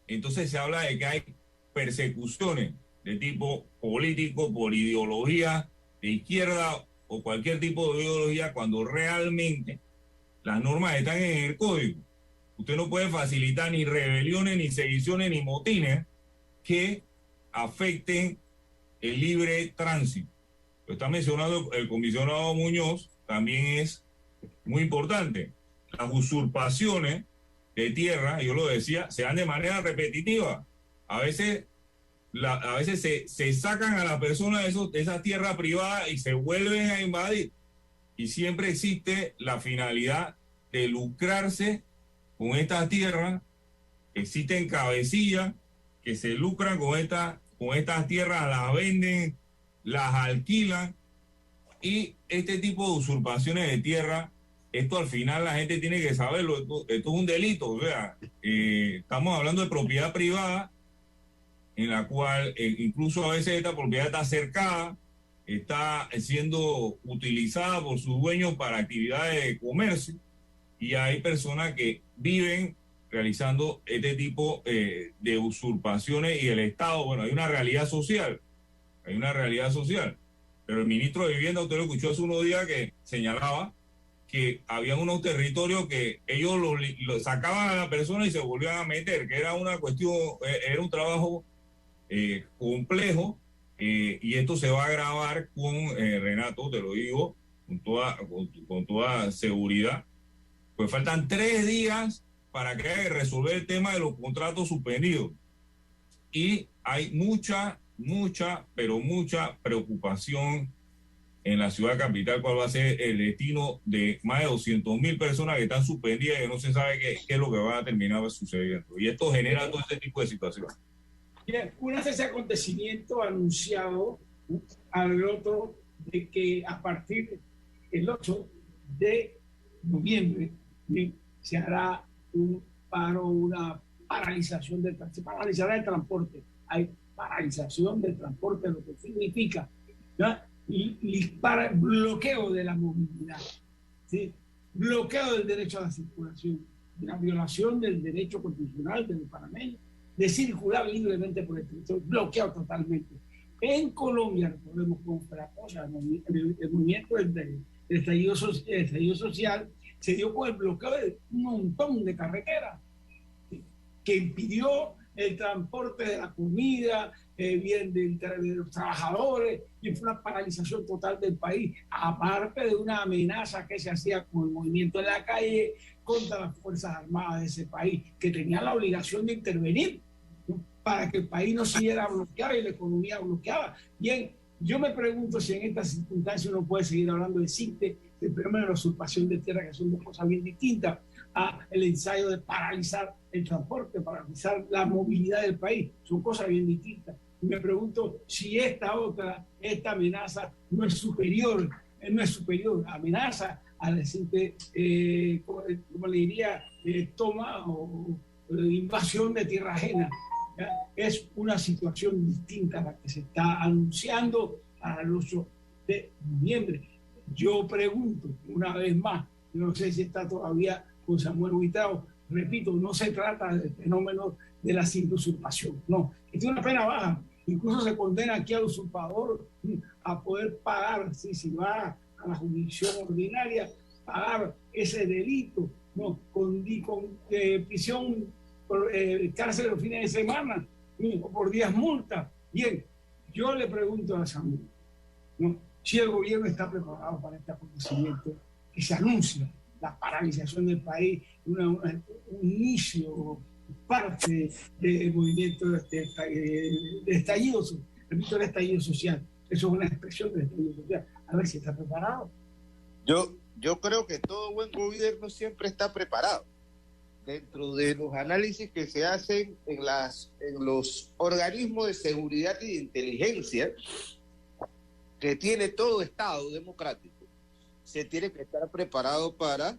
entonces se habla de que hay persecuciones de tipo político, por ideología de izquierda o cualquier tipo de ideología, cuando realmente las normas están en el código. Usted no puede facilitar ni rebeliones, ni sediciones, ni motines que afecten el libre tránsito. Lo está mencionando el comisionado Muñoz, también es muy importante. Las usurpaciones de tierra, yo lo decía, se dan de manera repetitiva. A veces se sacan a la persona de esa tierra privada y se vuelven a invadir. Y siempre existe la finalidad de lucrarse con estas tierras, existen cabecillas que se lucran con estas tierras, las venden, las alquilan, y este tipo de usurpaciones de tierra, esto al final la gente tiene que saberlo, esto es un delito, o sea, estamos hablando de propiedad privada, en la cual incluso a veces esta propiedad está cercada, está siendo utilizada por sus dueños para actividades de comercio, y hay personas que viven realizando este tipo de usurpaciones, y el Estado, bueno, hay una realidad social, pero el ministro de Vivienda, usted lo escuchó hace unos días, que señalaba que habían unos territorios que ellos lo sacaban a la persona y se volvían a meter, que era una cuestión, era un trabajo complejo, y esto se va a agravar con, Renato, te lo digo con toda seguridad, pues faltan 3 días para que haya que resolver el tema de los contratos suspendidos, y hay mucha preocupación en la ciudad capital cuál va a ser el destino de más de 200,000 personas que están suspendidas y que no se sabe qué es lo que va a terminar sucediendo, y esto genera todo este tipo de situaciones. Bien, una de ese acontecimiento anunciado al otro de que a partir del 8 de noviembre se hará un paro, una paralización se paralizará el transporte. Hay paralización del transporte, lo que significa, ¿no? Y para bloqueo de la movilidad, ¿sí? Bloqueo del derecho a la circulación, la violación del derecho constitucional del panameño de circular libremente por el territorio, bloqueado totalmente. En Colombia, recordemos cómo fue la cosa, el movimiento del estallido social se dio con el bloqueo de un montón de carreteras, ¿sí? Que impidió el transporte de la comida, bien de los trabajadores, y fue una paralización total del país, aparte de una amenaza que se hacía con el movimiento en la calle contra las Fuerzas Armadas de ese país, que tenían la obligación de intervenir, ¿no? Para que el país no siguiera bloqueado y la economía bloqueada. Bien, yo me pregunto si en estas circunstancias uno puede seguir hablando de CITE, del fenómeno de la usurpación de tierra, que son dos cosas bien distintas, a el ensayo de paralizar el transporte, paralizar la movilidad del país. Son cosas bien distintas. Y me pregunto si esta amenaza no es superior, amenaza a la simple, como le diría, toma o invasión de tierra ajena. ¿Ya? Es una situación distinta a la que se está anunciando al 8 de noviembre. Yo pregunto una vez más, no sé si está todavía con Samuel Huitrao, repito, no se trata del fenómeno de la simple usurpación, no, es una pena baja, incluso se condena aquí al usurpador a poder pagar, si va a la jurisdicción ordinaria, pagar ese delito, no, con prisión, cárcel los fines de semana, o por días multa. Bien, yo le pregunto a Samuel, ¿no?, si el gobierno está preparado para este acontecimiento que se anuncia, la paralización del país, un inicio, parte del movimiento de estallido social. Eso es una expresión del estallido social. A ver si está preparado. Yo creo que todo buen gobierno siempre está preparado. Dentro de los análisis que se hacen en los organismos de seguridad y de inteligencia que tiene todo Estado democrático, se tiene que estar preparado para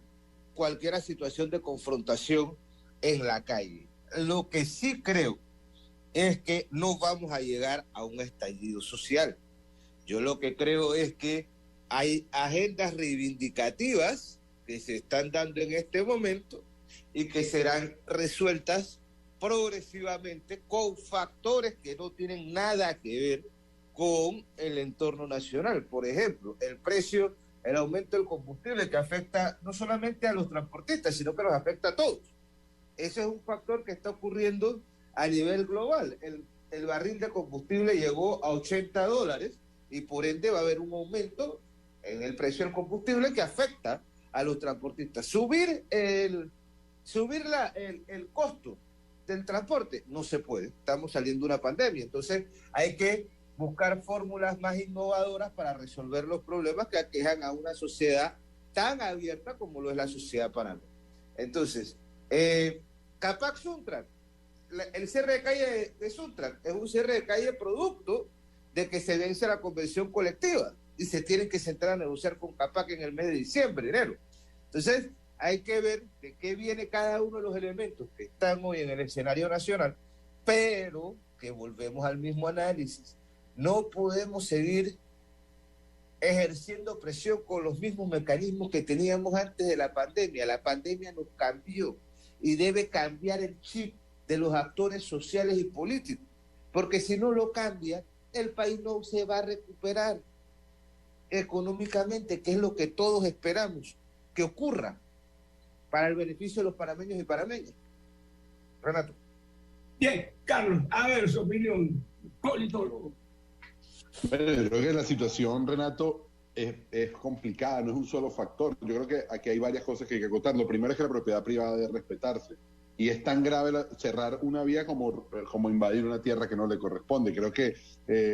cualquier situación de confrontación en la calle. Lo que sí creo es que no vamos a llegar a un estallido social. Yo lo que creo es que hay agendas reivindicativas que se están dando en este momento y que serán resueltas progresivamente con factores que no tienen nada que ver con el entorno nacional. Por ejemplo, el aumento del combustible, que afecta no solamente a los transportistas, sino que los afecta a todos. Ese es un factor que está ocurriendo a nivel global. El barril de combustible llegó a $80 y por ende va a haber un aumento en el precio del combustible que afecta a los transportistas. Subir el costo del transporte no se puede. Estamos saliendo de una pandemia, entonces hay que buscar fórmulas más innovadoras para resolver los problemas que aquejan a una sociedad tan abierta como lo es la sociedad panameña. Entonces, Capac Suntrack, el cierre de calle de Suntrack es un cierre de calle producto de que se vence la convención colectiva y se tienen que sentar a negociar con Capac en el mes de diciembre, enero. Entonces, hay que ver de qué viene cada uno de los elementos que están hoy en el escenario nacional, pero que volvemos al mismo análisis. No podemos seguir ejerciendo presión con los mismos mecanismos que teníamos antes de la pandemia. La pandemia nos cambió y debe cambiar el chip de los actores sociales y políticos, porque si no lo cambia, el país no se va a recuperar económicamente, que es lo que todos esperamos que ocurra para el beneficio de los panameños y panameñas. Renato. Bien, Carlos, a ver su opinión, politólogo. Bueno, yo creo que la situación, Renato, es complicada, no es un solo factor. Yo creo que aquí hay varias cosas que hay que acotar. Lo primero es que la propiedad privada debe respetarse. Y es tan grave cerrar una vía como invadir una tierra que no le corresponde. Creo que,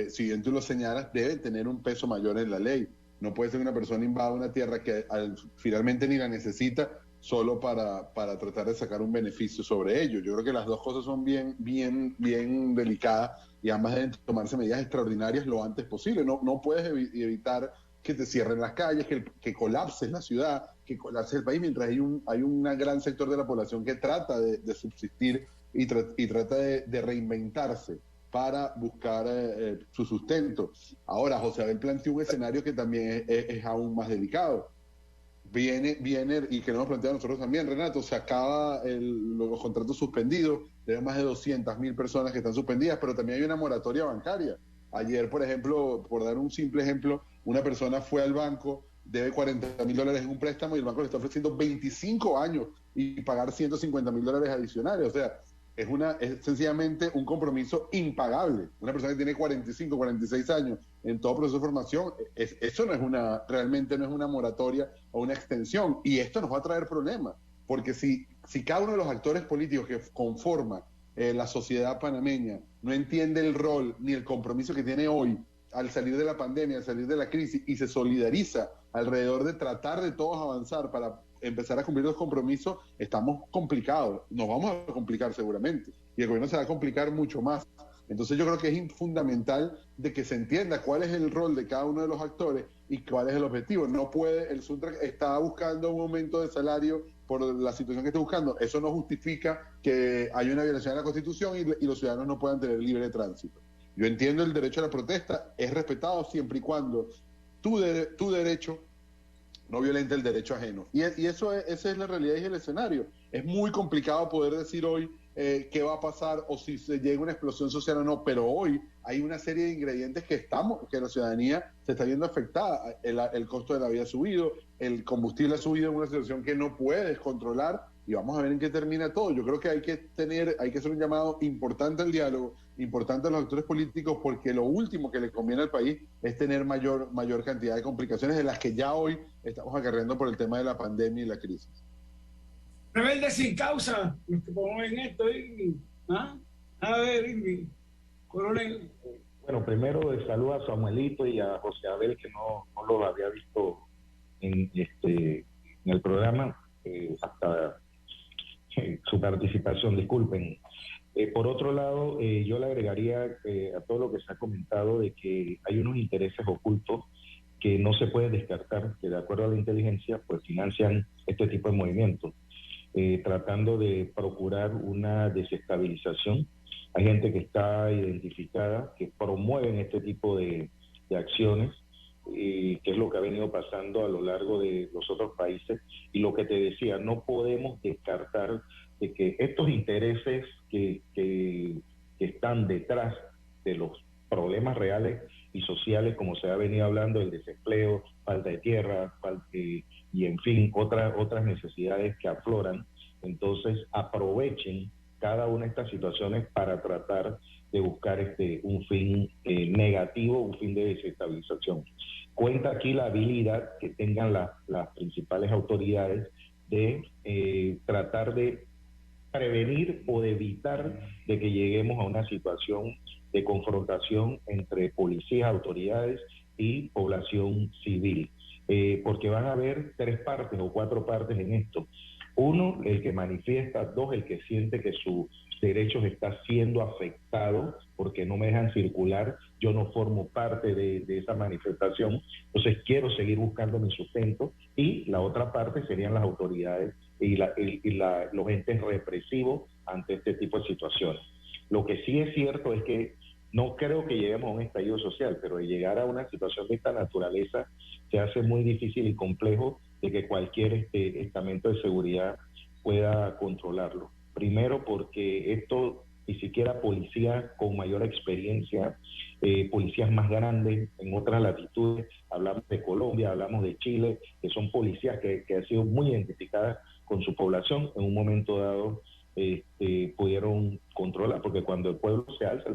si bien tú lo señalas, debe tener un peso mayor en la ley. No puede ser que una persona invada una tierra que finalmente ni la necesita solo para tratar de sacar un beneficio sobre ello. Yo creo que las dos cosas son bien delicadas y ambas deben tomarse medidas extraordinarias lo antes posible. No puedes evitar que te cierren las calles, que colapses la ciudad, que colapse el país, mientras hay un gran sector de la población que trata de subsistir y trata de reinventarse para buscar su sustento. Ahora, José Abel planteó un escenario que también es aún más delicado. Viene, y que nos hemos planteado nosotros también, Renato, se acaba los contratos suspendidos, tenemos más de 200.000 personas que están suspendidas, pero también hay una moratoria bancaria. Ayer, por ejemplo, por dar un simple ejemplo, una persona fue al banco, debe $40.000 en un préstamo y el banco le está ofreciendo 25 años y pagar $150.000 adicionales. O sea, es sencillamente un compromiso impagable. Una persona que tiene 45, 46 años en todo proceso de formación, eso realmente no es una moratoria o una extensión. Y esto nos va a traer problemas, porque si cada uno de los actores políticos que conforman la sociedad panameña no entiende el rol ni el compromiso que tiene hoy al salir de la pandemia, al salir de la crisis, y se solidariza alrededor de tratar de todos avanzar para empezar a cumplir los compromisos, estamos complicados, nos vamos a complicar seguramente, y el gobierno se va a complicar mucho más. Entonces yo creo que es fundamental de que se entienda cuál es el rol de cada uno de los actores y cuál es el objetivo. No puede, el Suntrack está buscando un aumento de salario por la situación que está buscando. Eso no justifica que haya una violación de la Constitución y los ciudadanos no puedan tener libre tránsito. Yo entiendo el derecho a la protesta, es respetado siempre y cuando tu derecho no violenta el derecho ajeno. Y esa es la realidad y el escenario. Es muy complicado poder decir hoy qué va a pasar o si se llega una explosión social o no, pero hoy hay una serie de ingredientes que la ciudadanía se está viendo afectada. El costo de la vida ha subido, el combustible ha subido en una situación que no puedes controlar, y vamos a ver en qué termina todo. Yo creo que hay que hacer un llamado importante al diálogo, importante a los actores políticos, porque lo último que le conviene al país es tener mayor cantidad de complicaciones de las que ya hoy estamos acarreando por el tema de la pandemia y la crisis. Rebelde sin causa, los que ponemos en esto, Irving. A ver, Irving, coronel. Bueno, primero saludo a Samuelito y a José Abel, que no los había visto en el programa, hasta su participación, disculpen. Por otro lado, yo le agregaría a todo lo que se ha comentado de que hay unos intereses ocultos que no se puede descartar, que de acuerdo a la inteligencia, pues financian este tipo de movimientos, tratando de procurar una desestabilización. Hay gente que está identificada, que promueven este tipo de acciones, que es lo que ha venido pasando a lo largo de los otros países. Y lo que te decía, no podemos descartar de que estos intereses que están detrás de los problemas reales y sociales, como se ha venido hablando, el desempleo, falta de tierra, y en fin, otras necesidades que afloran, entonces aprovechen cada una de estas situaciones para tratar de buscar un fin negativo, un fin de desestabilización. Cuenta aquí la habilidad que tengan las principales autoridades de tratar de prevenir o de evitar de que lleguemos a una situación de confrontación entre policías, autoridades y población civil, porque van a haber 3 partes o 4 partes en esto. Uno, el que manifiesta. Dos, el que siente que sus derechos están siendo afectados porque no me dejan circular, yo no formo parte de esa manifestación, entonces quiero seguir buscando mi sustento. Y la otra parte serían las autoridades y los entes represivos ante este tipo de situaciones. Lo que sí es cierto es que no creo que lleguemos a un estallido social, pero de llegar a una situación de esta naturaleza se hace muy difícil y complejo de que cualquier estamento de seguridad pueda controlarlo. Primero porque esto, ni siquiera policías con mayor experiencia, policías más grandes en otras latitudes, hablamos de Colombia, hablamos de Chile, que son policías que han sido muy identificadas con su población, en un momento dado pudieron controlar, porque cuando el pueblo se alza,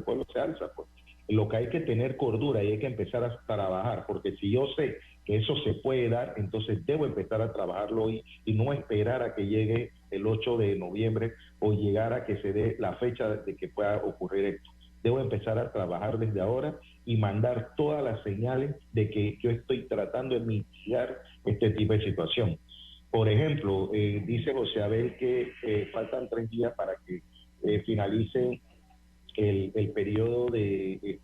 pues. Lo que hay que tener cordura y hay que empezar a trabajar, porque si yo sé que eso se puede dar, entonces debo empezar a trabajarlo hoy y no esperar a que llegue el 8 de noviembre o llegar a que se dé la fecha de que pueda ocurrir esto. Debo empezar a trabajar desde ahora y mandar todas las señales de que yo estoy tratando de mitigar este tipo de situación. Por ejemplo, dice José Abel que faltan 3 días para que finalice el periodo de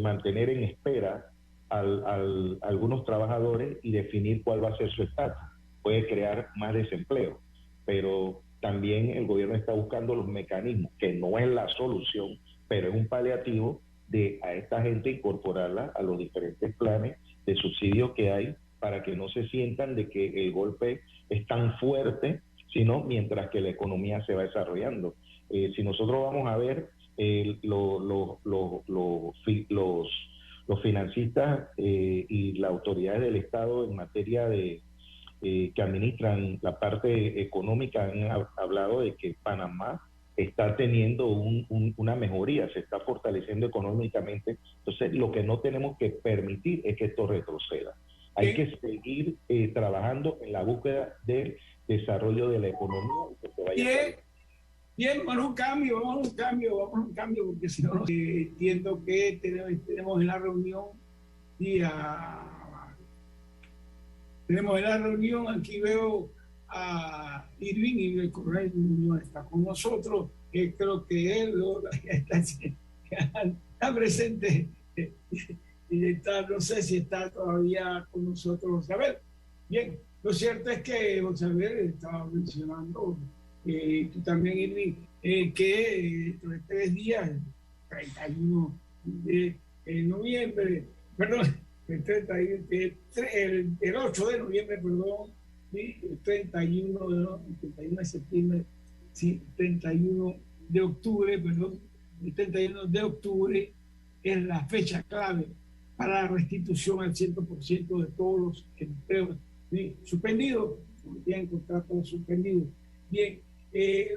mantener en espera a algunos trabajadores y definir cuál va a ser su estatus. Puede crear más desempleo, pero también el gobierno está buscando los mecanismos, que no es la solución, pero es un paliativo de a esta gente incorporarla a los diferentes planes de subsidio que hay para que no se sientan de que el golpe es tan fuerte, sino mientras que la economía se va desarrollando. Si nosotros vamos a ver los financistas y las autoridades del Estado en materia de que administran la parte económica han hablado de que Panamá está teniendo una mejoría, se está fortaleciendo económicamente. Entonces, lo que no tenemos que permitir es que esto retroceda. Hay que seguir trabajando en la búsqueda del desarrollo de la economía. Que se vaya Bien, vamos a un cambio, porque si no, entiendo que tenemos en la reunión aquí veo a Irving y el coronel no está con nosotros, creo que él está presente y está, no sé si está todavía con nosotros. A ver, bien, lo cierto es que José Abel estaba mencionando, tú también, Irving, que dentro de 3 días, 31 de noviembre, perdón, el 8 de noviembre, perdón, ¿sí? El 31 de septiembre, sí, 31 de octubre, perdón, el 31 de octubre es la fecha clave para la restitución al 100% de todos los empleos, ¿sí? Suspendidos, tienen contratos suspendidos. Bien,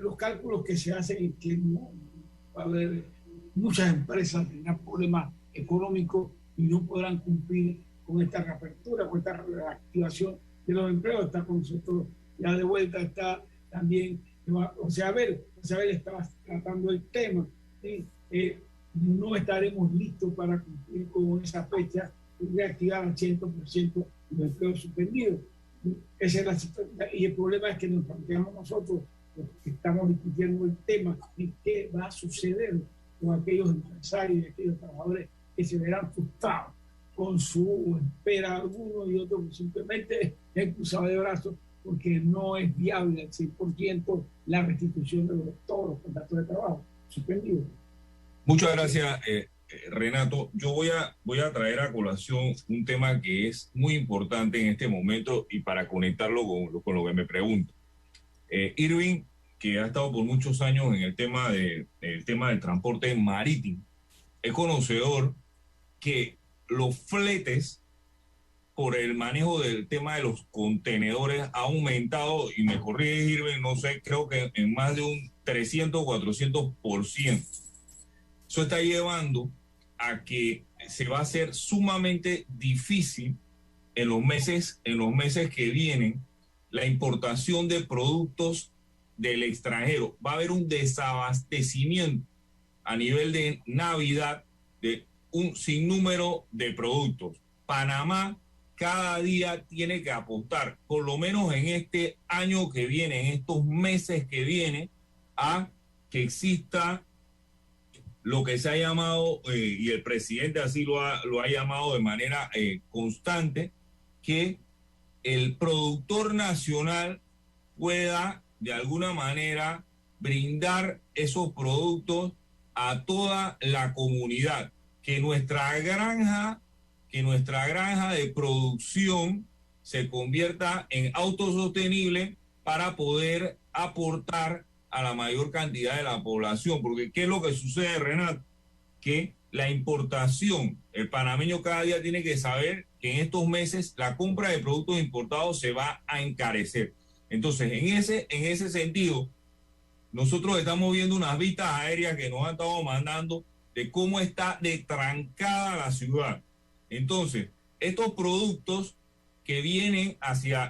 los cálculos que se hacen es que no va a haber muchas empresas que tendrán problemas económicos y no podrán cumplir con esta reapertura, con esta reactivación de los empleos. Está con nosotros ya de vuelta, está también José Abel estaba tratando el tema, ¿sí? No estaremos listos para cumplir con esa fecha y reactivar al 100% los empleos suspendidos. Esa es la situación, y el problema es que nos planteamos nosotros, los que estamos discutiendo el tema, de qué va a suceder con aquellos empresarios y aquellos trabajadores que se verán frustrados con su espera, algunos y otros simplemente es cruzado de brazos, porque no es viable al 100% la restitución de todos los contratos de trabajo suspendidos. Muchas gracias, Renato. Yo voy a traer a colación un tema que es muy importante en este momento y para conectarlo con lo que me pregunto. Irving, que ha estado por muchos años en el tema del transporte marítimo, es conocedor que los fletes por el manejo del tema de los contenedores ha aumentado, y me corrige Irving, no sé, creo que en más de un 300 o 400%. Eso está llevando a que se va a hacer sumamente difícil en los meses que vienen la importación de productos del extranjero. Va a haber un desabastecimiento a nivel de Navidad de un sinnúmero de productos. Panamá cada día tiene que apostar, por lo menos en este año que viene, en estos meses que viene, a que exista lo que se ha llamado, y el presidente así lo ha llamado de manera constante, que el productor nacional pueda de alguna manera brindar esos productos a toda la comunidad, que nuestra granja de producción se convierta en autosostenible para poder aportar a la mayor cantidad de la población. Porque ¿qué es lo que sucede, Renato? Que la importación, el panameño cada día tiene que saber que en estos meses la compra de productos importados se va a encarecer. Entonces, en ese sentido, nosotros estamos viendo unas vistas aéreas que nos han estado mandando de cómo está de trancada la ciudad. Entonces, estos productos que vienen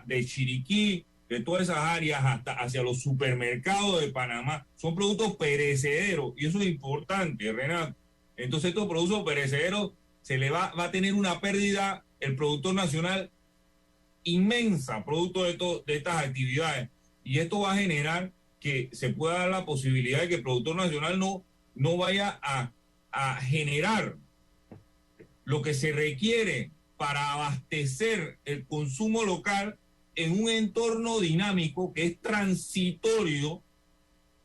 de Chiriquí, de todas esas áreas, hasta hacia los supermercados de Panamá, son productos perecederos, y eso es importante, Renato. Entonces, estos productos perecederos va a tener una pérdida el productor nacional inmensa, producto de estas actividades, y esto va a generar que se pueda dar la posibilidad de que el productor nacional no vaya a generar lo que se requiere para abastecer el consumo local en un entorno dinámico que es transitorio,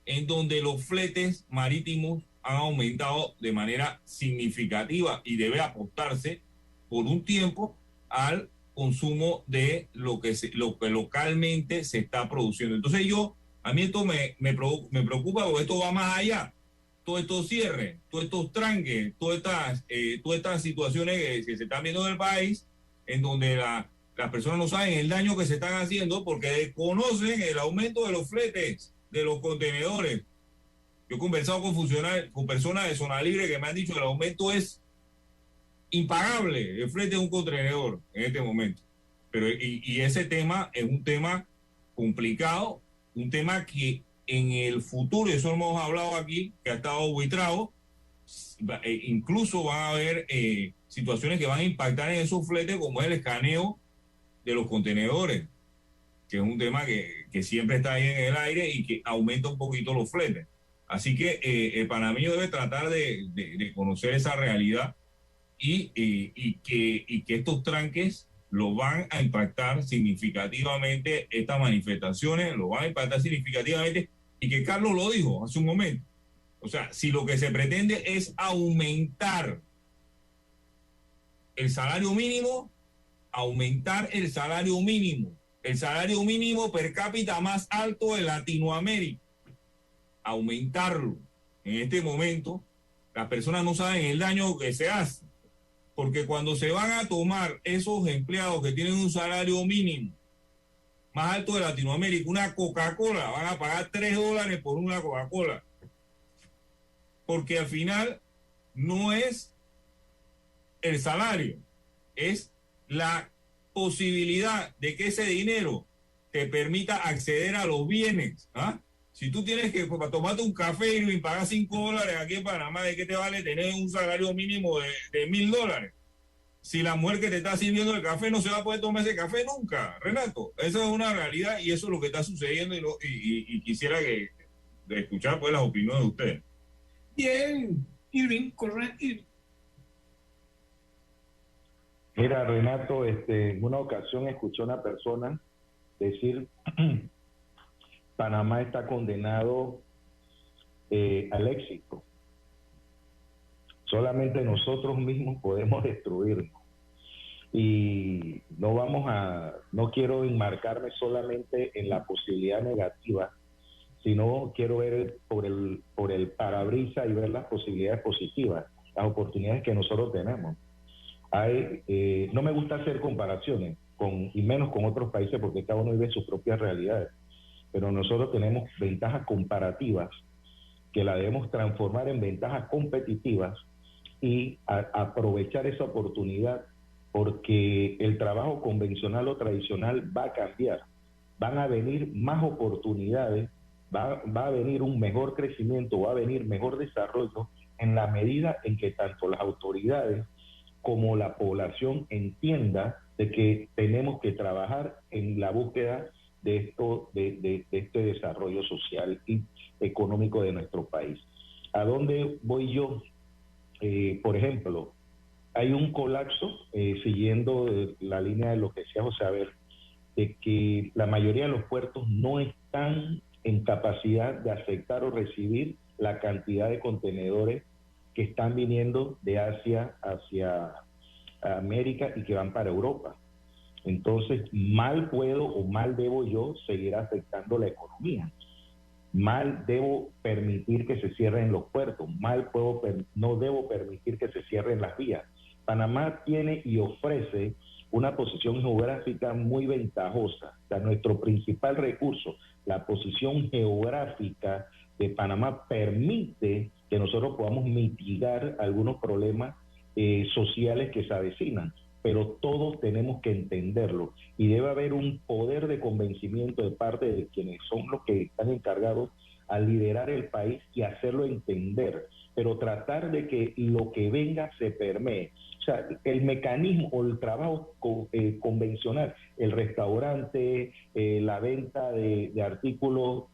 en donde los fletes marítimos han aumentado de manera significativa, y debe apostarse por un tiempo al consumo de lo que localmente se está produciendo. Entonces a mí esto me preocupa, porque esto va más allá. Todos estos cierres, todos estos tranques, todas estas situaciones que se están viendo en el país, en donde las personas no saben el daño que se están haciendo porque desconocen el aumento de los fletes, de los contenedores. Yo he conversado con personas de Zona Libre que me han dicho que el aumento es impagable, el flete de un contenedor en este momento. Pero y ese tema es un tema complicado, un tema que en el futuro, y eso hemos hablado aquí, que ha estado buitrado, incluso van a haber situaciones que van a impactar en esos fletes, como es el escaneo de los contenedores, que es un tema que siempre está ahí en el aire y que aumenta un poquito los fletes. Así que el panameño debe tratar de conocer esa realidad y que estos tranques lo van a impactar significativamente, estas manifestaciones lo van a impactar significativamente, y que Carlos lo dijo hace un momento. O sea, si lo que se pretende es aumentar el salario mínimo per cápita más alto de Latinoamérica, aumentarlo. En este momento, las personas no saben el daño que se hace, porque cuando se van a tomar esos empleados que tienen un salario mínimo más alto de Latinoamérica, una Coca-Cola, van a pagar $3 por una Coca-Cola, porque al final no es el salario, es la posibilidad de que ese dinero te permita acceder a los bienes. Si tú tienes que tomarte un café y pagar $5 aquí en Panamá, ¿de qué te vale tener un salario mínimo de $1,000? Si la mujer que te está sirviendo el café no se va a poder tomar ese café nunca, Renato. Esa es una realidad, y eso es lo que está sucediendo, y quisiera escuchar pues las opiniones de ustedes. Bien, Irving, correcto. Mira, Renato, en una ocasión escuché a una persona decir: Panamá está condenado al éxito. Solamente nosotros mismos podemos destruirnos. Y no quiero enmarcarme solamente en la posibilidad negativa, sino quiero ver por el parabrisas y ver las posibilidades positivas, las oportunidades que nosotros tenemos. No me gusta hacer comparaciones, y menos con otros países, porque cada uno vive sus propias realidades, pero nosotros tenemos ventajas comparativas que la debemos transformar en ventajas competitivas y aprovechar esa oportunidad, porque el trabajo convencional o tradicional va a cambiar, van a venir más oportunidades, va a venir un mejor crecimiento, va a venir mejor desarrollo, en la medida en que tanto las autoridades como la población entienda de que tenemos que trabajar en la búsqueda de este desarrollo social y económico de nuestro país. ¿A dónde voy yo? Por ejemplo, hay un colapso, siguiendo la línea de lo que decía José Abel, de que la mayoría de los puertos no están en capacidad de aceptar o recibir la cantidad de contenedores que están viniendo de Asia hacia América y que van para Europa. Entonces, mal puedo o mal debo yo seguir afectando la economía. Mal debo permitir que se cierren los puertos. No debo permitir que se cierren las vías. Panamá tiene y ofrece una posición geográfica muy ventajosa. O sea, nuestro principal recurso, la posición geográfica de Panamá, permite que nosotros podamos mitigar algunos problemas sociales que se avecinan, pero todos tenemos que entenderlo y debe haber un poder de convencimiento de parte de quienes son los que están encargados a liderar el país y hacerlo entender, pero tratar de que lo que venga se permee. O sea, el mecanismo o el trabajo convencional, el restaurante, la venta de artículos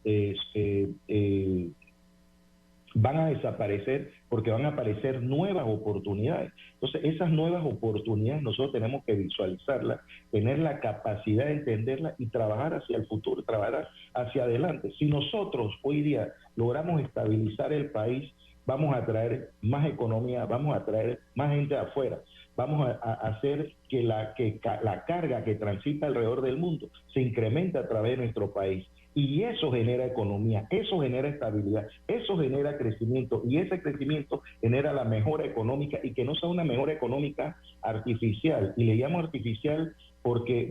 van a desaparecer porque van a aparecer nuevas oportunidades. Entonces, esas nuevas oportunidades nosotros tenemos que visualizarlas, tener la capacidad de entenderlas y trabajar hacia el futuro, trabajar hacia adelante. Si nosotros hoy día logramos estabilizar el país, vamos a traer más economía, vamos a traer más gente de afuera, vamos a hacer que la carga que transita alrededor del mundo se incremente a través de nuestro país. Y eso genera economía, eso genera estabilidad, eso genera crecimiento, y ese crecimiento genera la mejora económica, y que no sea una mejora económica artificial. Y le llamo artificial porque,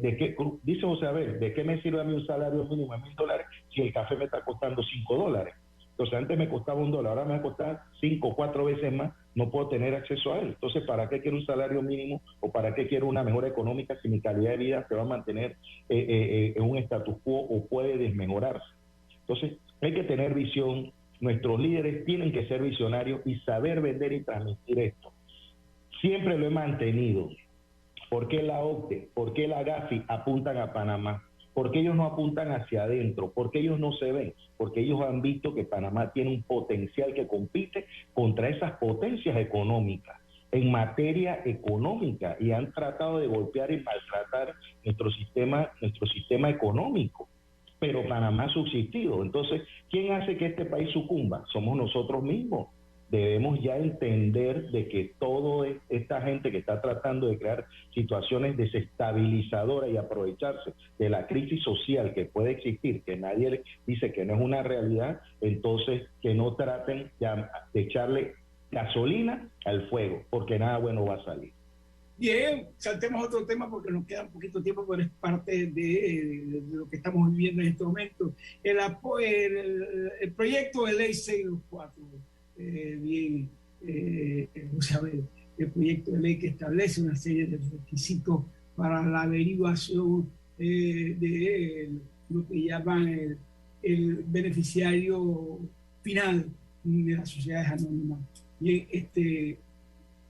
dice José Abel, ¿de qué me sirve a mí un salario mínimo de $1,000 si el café me está costando $5? Entonces, antes me costaba $1, ahora me va a costar 5 o 4 veces más, no puedo tener acceso a él. Entonces, ¿para qué quiero un salario mínimo o para qué quiero una mejora económica si mi calidad de vida se va a mantener en un status quo o puede desmejorarse? Entonces, hay que tener visión. Nuestros líderes tienen que ser visionarios y saber vender y transmitir esto. Siempre lo he mantenido. ¿Por qué la OCDE, por qué la GAFI apuntan a Panamá? ¿Por qué ellos no apuntan hacia adentro? ¿Por qué ellos no se ven? Porque ellos han visto que Panamá tiene un potencial que compite contra esas potencias económicas en materia económica, y han tratado de golpear y maltratar nuestro sistema económico. Pero Panamá ha subsistido. Entonces, ¿quién hace que este país sucumba? Somos nosotros mismos. Debemos ya entender de que toda esta gente que está tratando de crear situaciones desestabilizadoras y aprovecharse de la crisis social que puede existir, que nadie dice que no es una realidad, entonces que no traten de echarle gasolina al fuego, porque nada bueno va a salir. Bien, saltemos a otro tema porque nos queda un poquito de tiempo, pero es parte de lo que estamos viviendo en este momento. El proyecto de ley 624. El proyecto de ley que establece una serie de requisitos para la averiguación de lo que llaman el beneficiario final de las sociedades anónimas. Y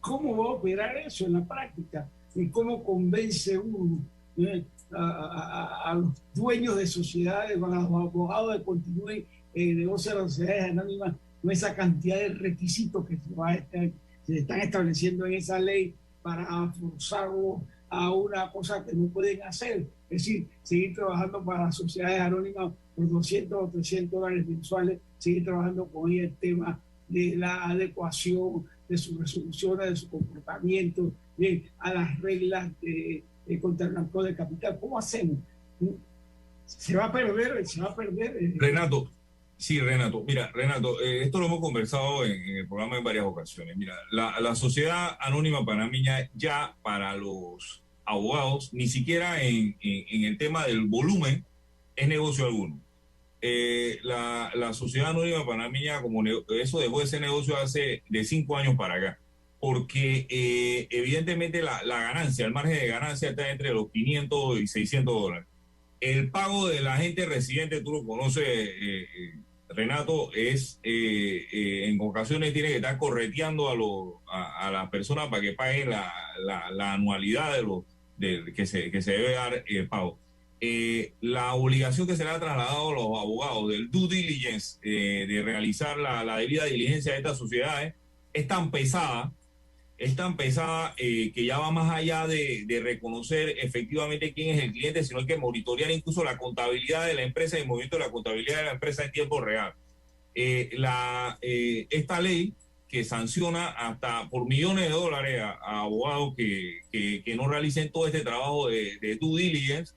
¿cómo va a operar eso en la práctica? ¿Y cómo convence uno a los dueños de sociedades, a los abogados de continúen el negocio de las sociedades anónimas, con esa cantidad de requisitos que se están estableciendo en esa ley para forzarlos a una cosa que no pueden hacer? Es decir, seguir trabajando para las sociedades anónimas por $200 o $300 mensuales, seguir trabajando con el tema de la adecuación de sus resoluciones, de su comportamiento, a las reglas contra el blanqueo de capital. ¿Cómo hacemos? Se va a perder. Renato. Sí, Renato. Mira, Renato, esto lo hemos conversado en el programa en varias ocasiones. Mira, la sociedad anónima panameña, ya para los abogados, ni siquiera en el tema del volumen, es negocio alguno. La sociedad anónima panameña, eso dejó de ser negocio hace de 5 años para acá, porque evidentemente la ganancia, el margen de ganancia está entre los $500 y $600. El pago de la gente residente, tú lo conoces Renato, es en ocasiones tiene que estar correteando a las personas para que paguen la anualidad que se debe dar pago. La obligación que se le ha trasladado a los abogados del due diligence, de realizar la debida diligencia de estas sociedades, es tan pesada que ya va más allá de reconocer efectivamente quién es el cliente, sino hay que monitorear incluso la contabilidad de la empresa y el movimiento de la contabilidad de la empresa en tiempo real. Esta ley que sanciona hasta por millones de dólares a abogados que no realicen todo este trabajo de due diligence,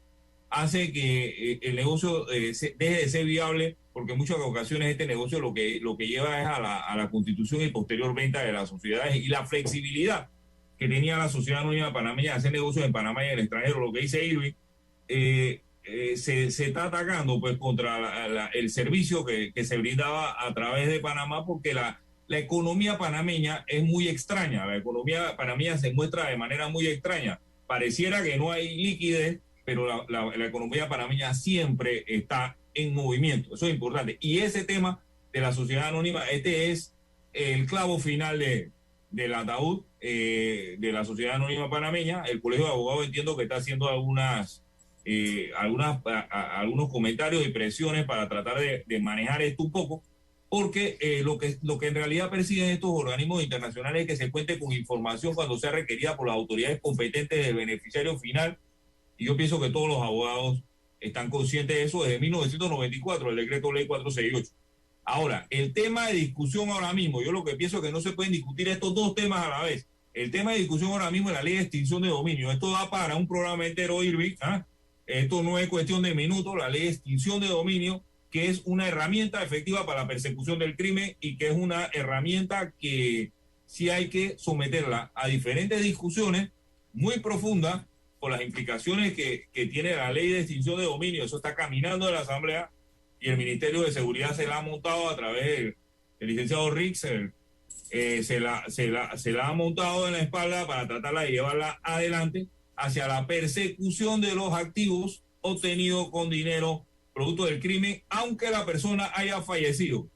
hace que el negocio deje de ser viable, porque en muchas ocasiones este negocio lo que lleva es a la constitución y posterior venta de las sociedades, y la flexibilidad que tenía la Sociedad Anónima Panameña de hacer negocios en Panamá y en el extranjero. Lo que dice Irving, se está atacando pues contra el servicio que se brindaba a través de Panamá, porque la economía panameña es muy extraña. La economía panameña se muestra de manera muy extraña. Pareciera que no hay liquidez, pero la economía panameña siempre está en movimiento. Eso es importante. Y ese tema de la sociedad anónima, este es el clavo final del ataúd de la sociedad anónima panameña. El Colegio de Abogados entiendo que está haciendo algunos comentarios y presiones para tratar de manejar esto un poco, porque lo que en realidad persiguen estos organismos internacionales es que se cuente con información cuando sea requerida por las autoridades competentes del beneficiario final. Y yo pienso que todos los abogados están conscientes de eso desde 1994, el decreto ley 468. Ahora, el tema de discusión ahora mismo, yo lo que pienso es que no se pueden discutir estos dos temas a la vez. El tema de discusión ahora mismo es la ley de extinción de dominio. Esto da para un programa entero, Irving. Esto no es cuestión de minutos. La ley de extinción de dominio, que es una herramienta efectiva para la persecución del crimen y que es una herramienta que sí hay que someterla a diferentes discusiones muy profundas, por las implicaciones que tiene la ley de extinción de dominio. Eso está caminando en la Asamblea y el Ministerio de Seguridad se la ha montado a través del licenciado Rixel, se la ha montado en la espalda para tratarla de llevarla adelante hacia la persecución de los activos obtenidos con dinero producto del crimen, aunque la persona haya fallecido.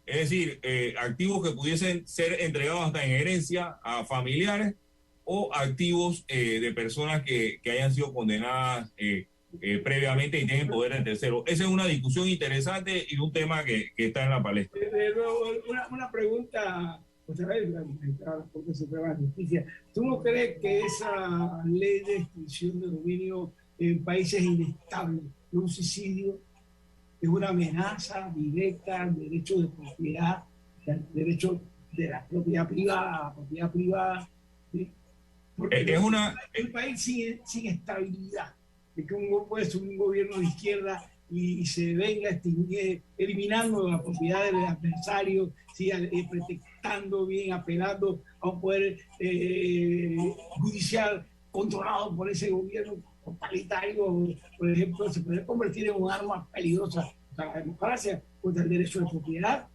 Es decir, activos que pudiesen ser entregados hasta en herencia a familiares, o activos de personas que hayan sido condenadas previamente y tienen poder en tercero. Esa es una discusión interesante y un tema que está en la palestra. Una pregunta, otra vez, la Corte Suprema de Justicia. ¿Tú no crees que esa ley de extinción de dominio en países inestables, un suicidio, es una amenaza directa al derecho de propiedad, al derecho de la propiedad privada, ¿sí? Porque es un país sin estabilidad, de que puede ser un gobierno de izquierda y se venga a extinguir, eliminando la propiedad del adversario, ¿sí? Pretextando bien, apelando a un poder judicial controlado por ese gobierno totalitario, por ejemplo, se puede convertir en un arma peligrosa para la democracia, contra el derecho de propiedad.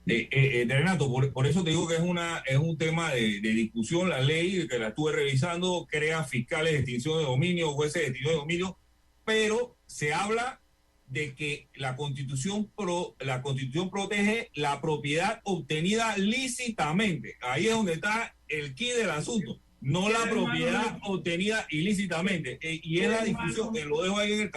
Renato, por eso te digo que es un tema de discusión. La ley, que la estuve revisando, crea fiscales de extinción de dominio, jueces de extinción de dominio, pero se habla de que la Constitución protege la propiedad obtenida lícitamente. Ahí es donde está el quid del asunto, no la propiedad obtenida ilícitamente. Y es la discusión, lo dejo ahí en el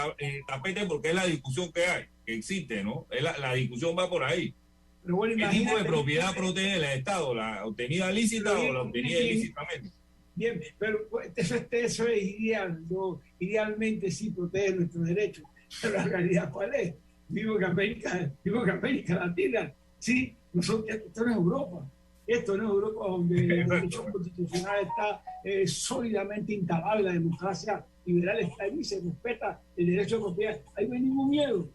tapete porque es la discusión que hay, que existe, ¿no? La discusión va por ahí. Pero bueno, ¿qué tipo de propiedad protege el Estado? ¿La obtenida lícita o la obtenida ilícitamente? Bien, pero eso es ideal, ¿no? Idealmente sí protege nuestros derechos, pero la realidad ¿cuál es? Digo que América Latina, sí, esto no es Europa. Esto no es Europa, donde el derecho constitucional está sólidamente instalado y la democracia liberal está ahí, se respeta el derecho de propiedad. Ahí no hay ningún miedo.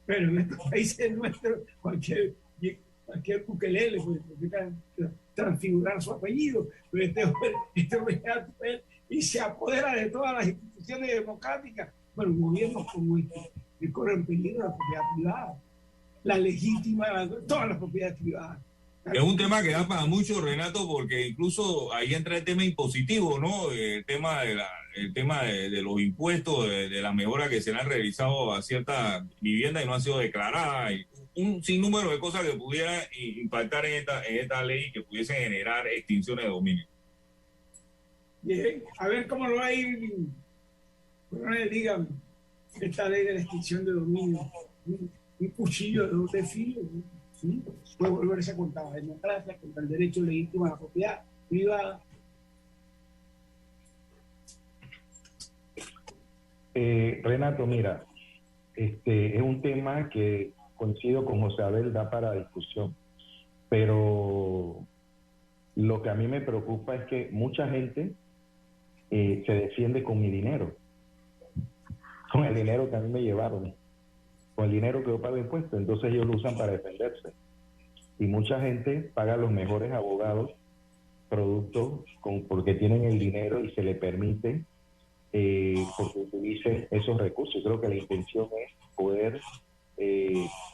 Pero en estos países nuestros, cualquier ukelele puede transfigurar su apellido, pero y se apodera de todas las instituciones democráticas. Bueno, gobiernos como este que corren peligro la propiedad privada, la legítima, todas las propiedades privadas. Es un tema que da para mucho, Renato, porque incluso ahí entra el tema impositivo, ¿no? El tema de los impuestos, de las mejoras que se le han realizado a ciertas viviendas y no han sido declaradas. un sinnúmero de cosas que pudieran impactar en esta ley y que pudiesen generar extinciones de dominio. Bien, a ver cómo lo hay, coronel, dígame, esta ley de la extinción de dominio, un cuchillo de doble filo, ¿sí? Puede volverse a contra la democracia, contra el derecho legítimo a la propiedad privada. Renato, mira, es un tema que coincido con José Abel, da para discusión, pero lo que a mí me preocupa es que mucha gente se defiende con mi dinero, con el dinero que a mí me llevaron, con el dinero que yo pago impuestos, entonces ellos lo usan para defenderse. Y mucha gente paga los mejores abogados, porque tienen el dinero y se le permite porque utilicen esos recursos. Creo que la intención es poder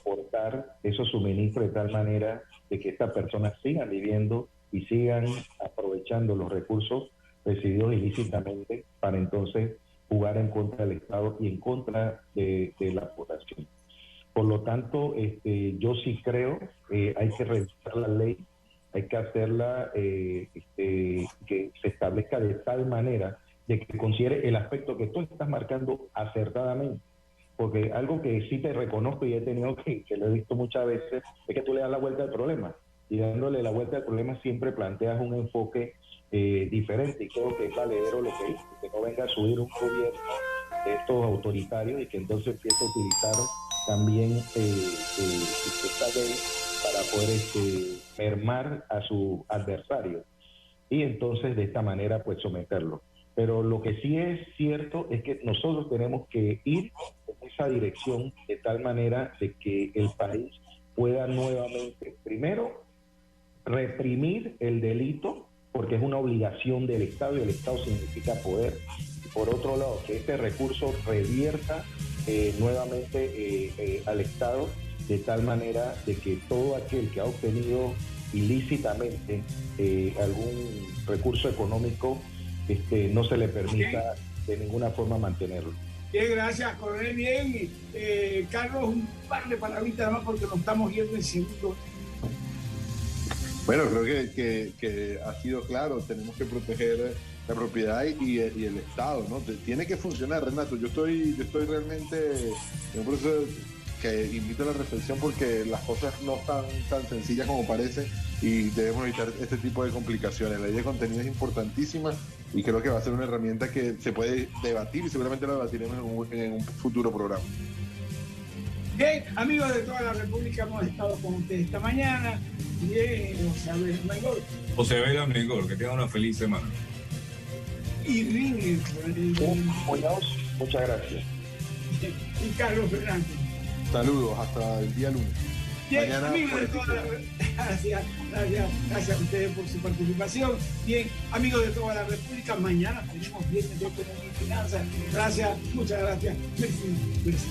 cortar esos suministros de tal manera de que estas personas sigan viviendo y sigan aprovechando los recursos recibidos ilícitamente para entonces jugar en contra del Estado y en contra de la población. Por lo tanto, yo sí creo hay que revisar la ley, hay que hacerla que se establezca de tal manera de que considere el aspecto que tú estás marcando acertadamente. Porque algo que sí te reconozco y he tenido que lo he visto muchas veces, es que tú le das la vuelta al problema. Y dándole la vuelta al problema siempre planteas un enfoque diferente. Y creo que es valedero lo que dice, que no venga a subir un gobierno de estos autoritarios y que entonces empiece a utilizar también esta ley para poder mermar a su adversario. Y entonces de esta manera pues someterlo. Pero lo que sí es cierto es que nosotros tenemos que ir en esa dirección de tal manera de que el país pueda nuevamente, primero, reprimir el delito, porque es una obligación del Estado y el Estado significa poder. Y por otro lado, que este recurso revierta nuevamente al Estado de tal manera de que todo aquel que ha obtenido ilícitamente algún recurso económico no se le permita de ninguna forma mantenerlo. Bien, gracias, coronel. Bien, Carlos, un par de palabritas más porque nos estamos yendo en segundo. Bueno, creo que ha sido claro, tenemos que proteger la propiedad y el Estado, ¿no? Tiene que funcionar, Renato. Yo estoy realmente en un proceso que invito a la reflexión porque las cosas no están tan sencillas como parecen y debemos evitar este tipo de complicaciones. La ley de contenido es importantísima y creo que va a ser una herramienta que se puede debatir y seguramente la debatiremos en un futuro programa. Bien, amigos de toda la República, hemos estado con ustedes esta mañana. Bien, José Abel Mengor. José Abel Mengor, que tenga una feliz semana. Y Ring, muchas gracias. Y Carlos Fernández. Saludos, hasta el día lunes. Bien, Mañana, amigos de toda la... Gracias a ustedes por su participación. Bien, amigos de toda la República, mañana tenemos Viernes de Economía y Finanzas. Gracias, muchas gracias. Merci.